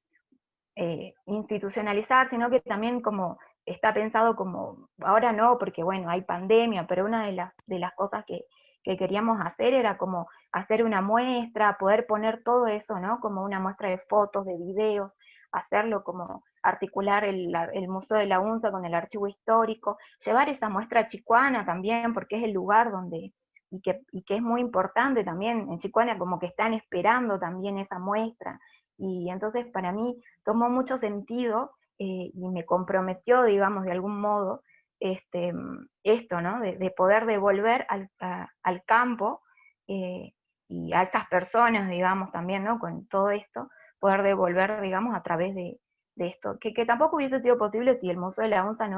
institucionalizar, sino que también como está pensado como, ahora no, porque bueno, hay pandemia, pero una de las cosas que queríamos hacer era como hacer una muestra, poder poner todo eso, ¿no? Como una muestra de fotos, de videos, hacerlo como articular el Museo de la UNSA con el archivo histórico, llevar esa muestra a Chicoana también, porque es el lugar donde, y que es muy importante también, en Chicoana como que están esperando también esa muestra, y entonces para mí tomó mucho sentido y me comprometió, digamos, de algún modo, esto, ¿no? De poder devolver al campo y a estas personas, digamos, también, ¿no? Con todo esto, poder devolver, digamos, a través de esto, que tampoco hubiese sido posible si el Museo de la UNSA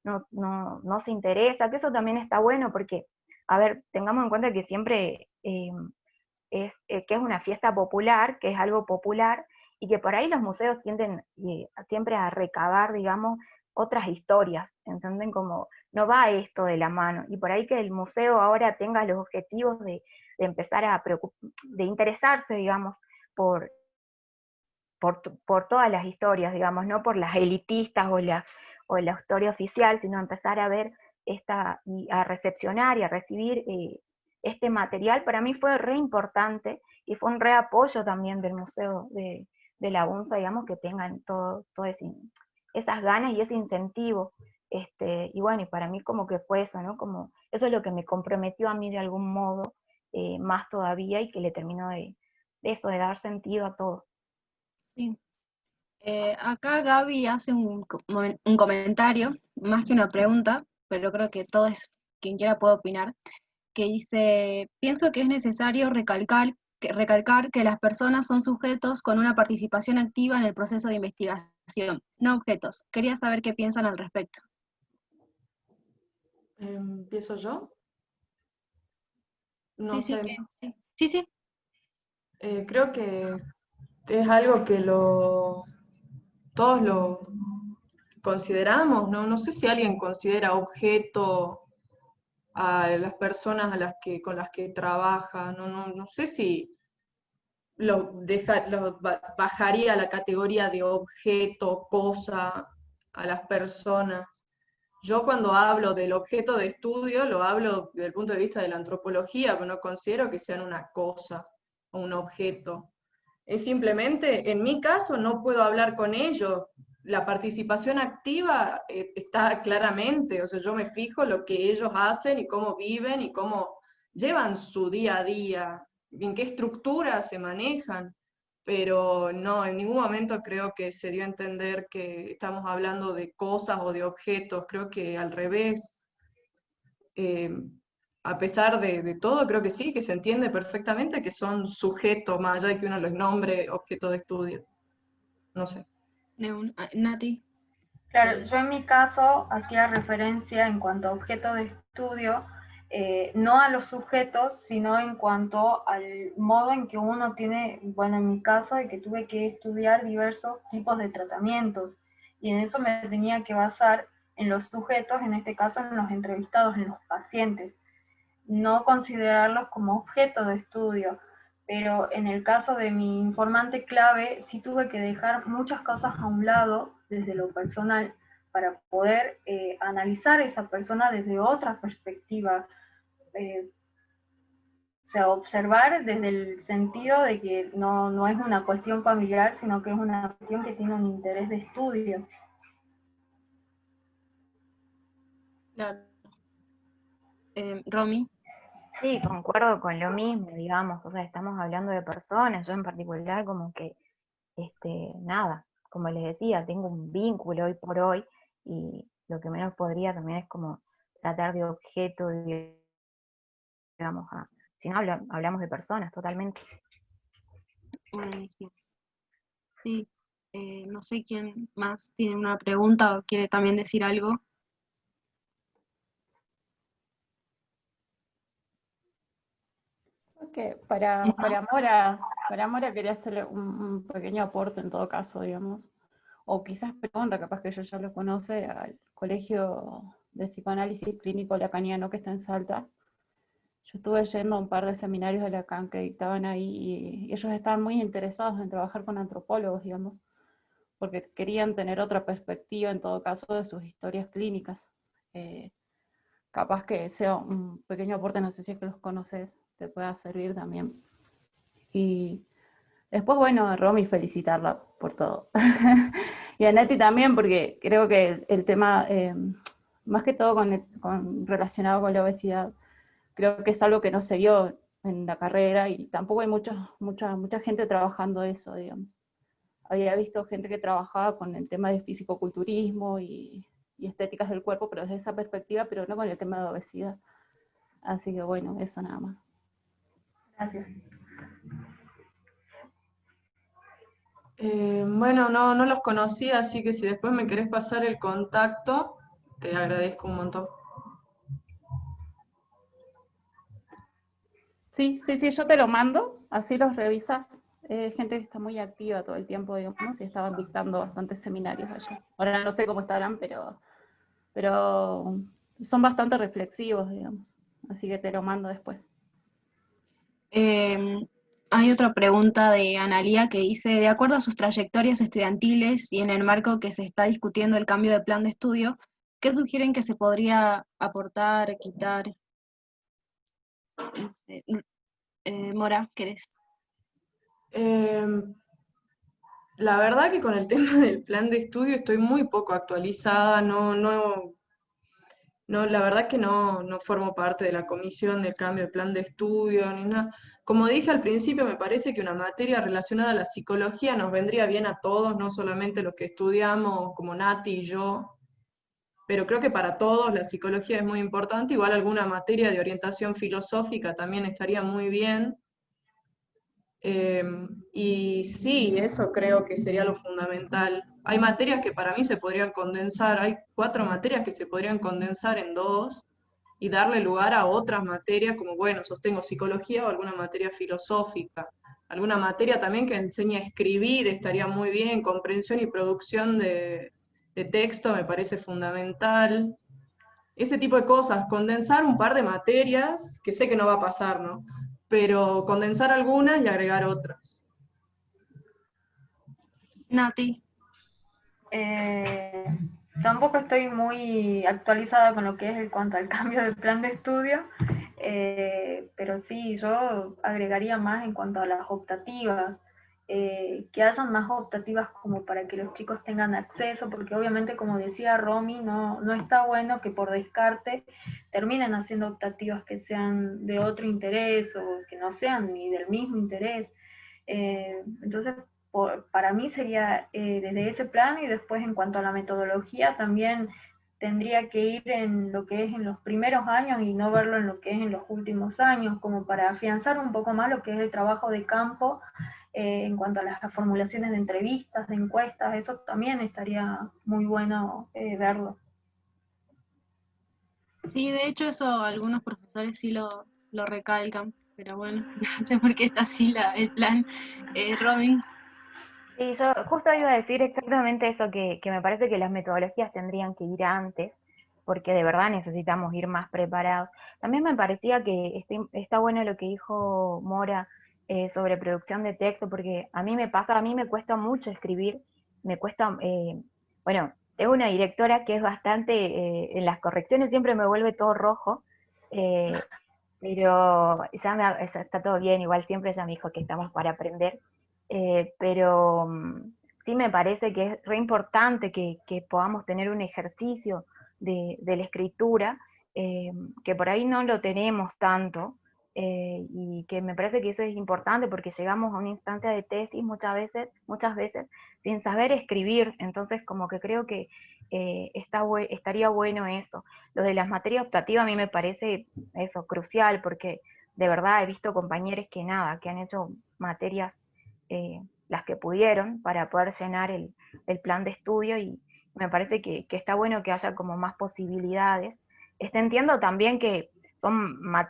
no se interesa, que eso también está bueno, porque, a ver, tengamos en cuenta que siempre que es una fiesta popular, que es algo popular, y que por ahí los museos tienden siempre a recabar, digamos, otras historias, ¿entienden? Como no va esto de la mano, y por ahí que el museo ahora tenga los objetivos de empezar de interesarse, digamos, por todas las historias, digamos, no por las elitistas o la historia oficial, sino empezar a ver y a recepcionar y a recibir este material, para mí fue re importante y fue un re apoyo también del Museo de la UNSA, digamos, que tengan todo esas ganas y ese incentivo. Y bueno, y para mí como que fue eso, ¿no? Como eso es lo que me comprometió a mí de algún modo, más todavía, y que le terminó de dar sentido a todo. Sí. Acá Gaby hace un comentario, más que una pregunta, pero creo que todos, quien quiera puede opinar, que dice, pienso que es necesario recalcar que las personas son sujetos con una participación activa en el proceso de investigación, no objetos. Quería saber qué piensan al respecto. ¿Empiezo yo? No Sí, sé. Sí. Creo que es algo que todos lo consideramos, ¿no? No sé si alguien considera objeto a las personas con las que trabaja, no sé si bajaría a la categoría de objeto, cosa, a las personas. Yo cuando hablo del objeto de estudio, lo hablo desde el punto de vista de la antropología, pero no considero que sean una cosa o un objeto. Es simplemente, en mi caso, no puedo hablar con ellos. La participación activa está claramente, o sea, yo me fijo lo que ellos hacen y cómo viven y cómo llevan su día a día. en qué estructura se manejan, pero no, en ningún momento creo que se dio a entender que estamos hablando de cosas o de objetos, creo que al revés. Eh, a pesar de todo, creo que sí, que se entiende perfectamente que son sujetos, más allá de que uno los nombre objeto de estudio. No sé. Nati. Claro, yo en mi caso hacía referencia en cuanto a objeto de estudio, no a los sujetos, sino en cuanto al modo en que uno tiene, bueno, en mi caso, de que tuve que estudiar diversos tipos de tratamientos, y en eso me tenía que basar en los sujetos, en este caso en los entrevistados, en los pacientes, no considerarlos como objeto de estudio. Pero en el caso de mi informante clave, sí tuve que dejar muchas cosas a un lado desde lo personal para poder analizar a esa persona desde otra perspectiva. O sea, observar desde el sentido de que no es una cuestión familiar, sino que es una cuestión que tiene un interés de estudio. Claro. Romy. Sí, concuerdo con lo mismo, digamos, o sea, estamos hablando de personas, yo en particular como que, nada, como les decía, tengo un vínculo hoy por hoy, y lo que menos podría también es como tratar de objeto, digamos, si no hablamos de personas totalmente. Sí. Sí. No sé quién más tiene una pregunta o quiere también decir algo. Que para Mora quería hacerle un pequeño aporte en todo caso, digamos. O quizás pregunta, capaz que ella ya lo conoce, al Colegio de Psicoanálisis Clínico Lacaniano que está en Salta. Yo estuve yendo a un par de seminarios de Lacan que dictaban ahí, y ellos estaban muy interesados en trabajar con antropólogos, digamos, porque querían tener otra perspectiva en todo caso de sus historias clínicas. Capaz que sea un pequeño aporte, no sé si es que los conoces, te pueda servir también. Y después, bueno, a Romy felicitarla por todo. Y a Nati también, porque creo que el tema, más que todo relacionado con la obesidad, creo que es algo que no se vio en la carrera, y tampoco hay mucha gente trabajando eso, digamos. Había visto gente que trabajaba con el tema de fisicoculturismo y estéticas del cuerpo, pero desde esa perspectiva, pero no con el tema de obesidad. Así que bueno, eso nada más. Gracias. Bueno, no los conocí, así que si después me querés pasar el contacto, te agradezco un montón. Sí, yo te lo mando, así los revisas. Gente que está muy activa todo el tiempo, digamos, y estaban dictando bastantes seminarios allá. Ahora no sé cómo estarán, pero son bastante reflexivos, digamos. Así que te lo mando después. Hay otra pregunta de Analía que dice, de acuerdo a sus trayectorias estudiantiles y en el marco que se está discutiendo el cambio de plan de estudio, ¿qué sugieren que se podría aportar, quitar? No sé. Mora, ¿querés? La verdad que con el tema del plan de estudio estoy muy poco actualizada, la verdad que no formo parte de la comisión del cambio de plan de estudio ni nada. Como dije al principio, me parece que una materia relacionada a la psicología nos vendría bien a todos, no solamente los que estudiamos como Nati y yo, pero creo que para todos la psicología es muy importante, igual alguna materia de orientación filosófica también estaría muy bien. Y sí, eso creo que sería lo fundamental. Hay materias que para mí se podrían condensar, hay 4 materias que se podrían condensar en 2 y darle lugar a otras materias como, bueno, sostengo psicología o alguna materia filosófica. Alguna materia también que enseñe a escribir estaría muy bien, comprensión y producción de texto me parece fundamental. Ese tipo de cosas, condensar un par de materias, que sé que no va a pasar, ¿no? Pero condensar algunas y agregar otras. Nati. Tampoco estoy muy actualizada con lo que es en cuanto al cambio del plan de estudio, pero sí, yo agregaría más en cuanto a las optativas, que hayan más optativas como para que los chicos tengan acceso, porque obviamente, como decía Romy, no está bueno que por descarte terminen haciendo optativas que sean de otro interés o que no sean ni del mismo interés. Entonces, para mí sería desde ese plano, y después en cuanto a la metodología también tendría que ir en lo que es en los primeros años y no verlo en lo que es en los últimos años, como para afianzar un poco más lo que es el trabajo de campo en cuanto a las formulaciones de entrevistas, de encuestas. Eso también estaría muy bueno verlo. Sí, de hecho eso algunos profesores sí lo recalcan, pero bueno, no sé por qué está así el plan. Robin. Sí, yo justo iba a decir exactamente eso, que me parece que las metodologías tendrían que ir antes, porque de verdad necesitamos ir más preparados. También me parecía que está bueno lo que dijo Mora sobre producción de texto, porque a mí me cuesta mucho escribir, me cuesta, bueno, tengo una directora que es bastante, en las correcciones siempre me vuelve todo rojo, pero ya está todo bien, igual siempre ella me dijo que estamos para aprender. Pero sí me parece que es re importante que podamos tener un ejercicio de la escritura, que por ahí no lo tenemos tanto, y que me parece que eso es importante porque llegamos a una instancia de tesis muchas veces sin saber escribir. Entonces como que creo que estaría bueno eso. Lo de las materias optativas a mí me parece eso crucial, porque de verdad he visto compañeros que han hecho materias las que pudieron para poder llenar el plan de estudio, y me parece que está bueno que haya como más posibilidades. Entiendo también que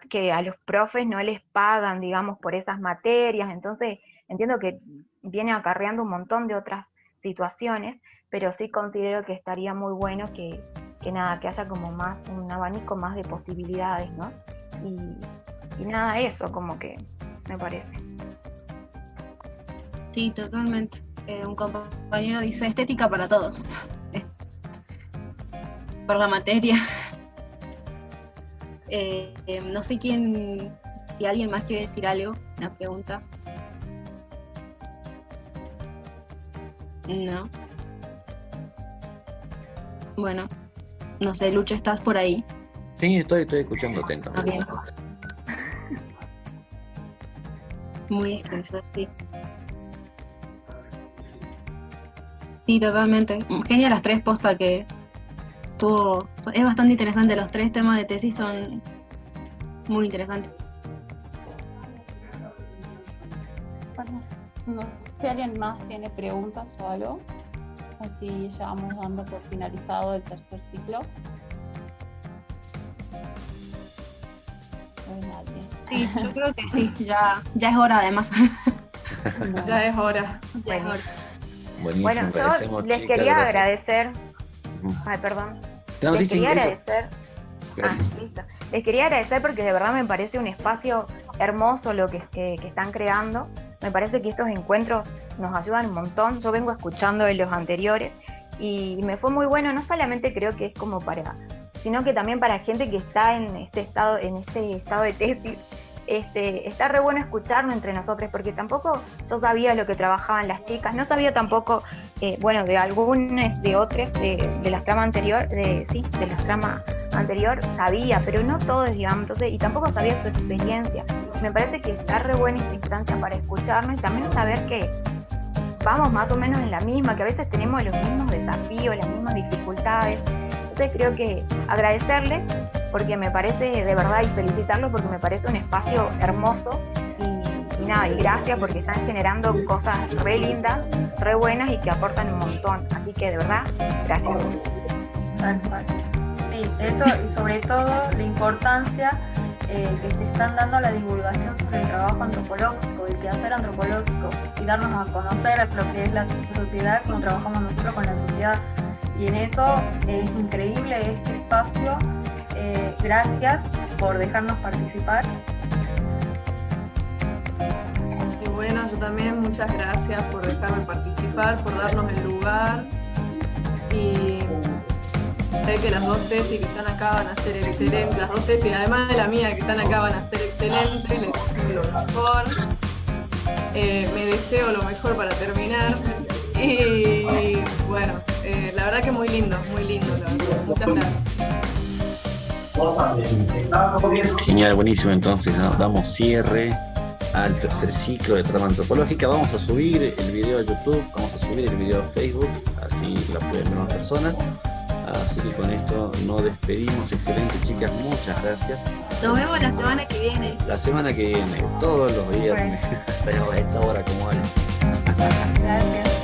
que a los profes no les pagan, digamos, por esas materias, entonces entiendo que viene acarreando un montón de otras situaciones, pero sí considero que estaría muy bueno que haya como un abanico más de posibilidades, ¿no? Y nada, eso como que me parece. Sí, totalmente. Un compañero dice estética para todos. Por la materia. No sé si alguien más quiere decir algo, una pregunta. No. Bueno, no sé, Lucho, ¿estás por ahí? Sí, estoy escuchando atentamente. Bien. Muy extenso, sí. Sí, totalmente. Genial las tres postas que tuvo. Es bastante interesante, los tres temas de tesis son muy interesantes. Bueno, no sé si alguien más tiene preguntas o algo. Así ya vamos dando por finalizado el tercer ciclo. No hay nadie. Sí, yo creo que sí, ya es hora además. No. Ya es hora. Ya es hora. Buenísimo, Bueno, yo agradecemos, les chicas, quería gracias. agradecer. Ujú. Ay, perdón. No, Les sí, sí, quería eso. agradecer. Gracias. Listo. Les quería agradecer porque de verdad me parece un espacio hermoso lo que están creando. Me parece que estos encuentros nos ayudan un montón. Yo vengo escuchando de los anteriores y me fue muy bueno. No solamente creo que es como sino que también para gente que está en este estado de tesis. Está re bueno escucharnos entre nosotros, porque tampoco yo sabía lo que trabajaban las chicas, no sabía tampoco, de algunas, de otras, de las tramas anterior, de las tramas anterior, sabía, pero no todos, digamos, entonces, y tampoco sabía su experiencia. Me parece que está re buena esta instancia para escucharnos y también saber que vamos más o menos en la misma, que a veces tenemos los mismos desafíos, las mismas dificultades. Entonces creo que agradecerles, porque me parece, de verdad, y felicitarlos porque me parece un espacio hermoso, y nada, y gracias porque están generando cosas re lindas, re buenas y que aportan un montón. Así que de verdad, gracias. Tal cual. Sí, eso, y sobre todo la importancia que se están dando a la divulgación sobre el trabajo antropológico, el quehacer antropológico, y darnos a conocer lo que es la sociedad, cómo trabajamos nosotros con la sociedad. Y en eso es increíble este espacio. Gracias por dejarnos participar. Y bueno, yo también muchas gracias por dejarme participar, por darnos el lugar. Y sé que las dos tesis que están acá van a ser excelentes, las dos tesis, además de la mía que están acá, van a ser excelentes, les deseo lo mejor. Me deseo lo mejor para terminar. Y bueno, la verdad que muy lindo, la verdad. Muchas gracias. Genial, buenísimo. Entonces damos cierre al tercer ciclo de trama antropológica. Vamos a subir el video a YouTube, vamos a subir el video a Facebook, así la pueden ver más personas. Así que con esto nos despedimos. Excelente, chicas, muchas gracias. Nos vemos la semana que viene. La semana que viene, todos los días, a esta hora como hay. Gracias.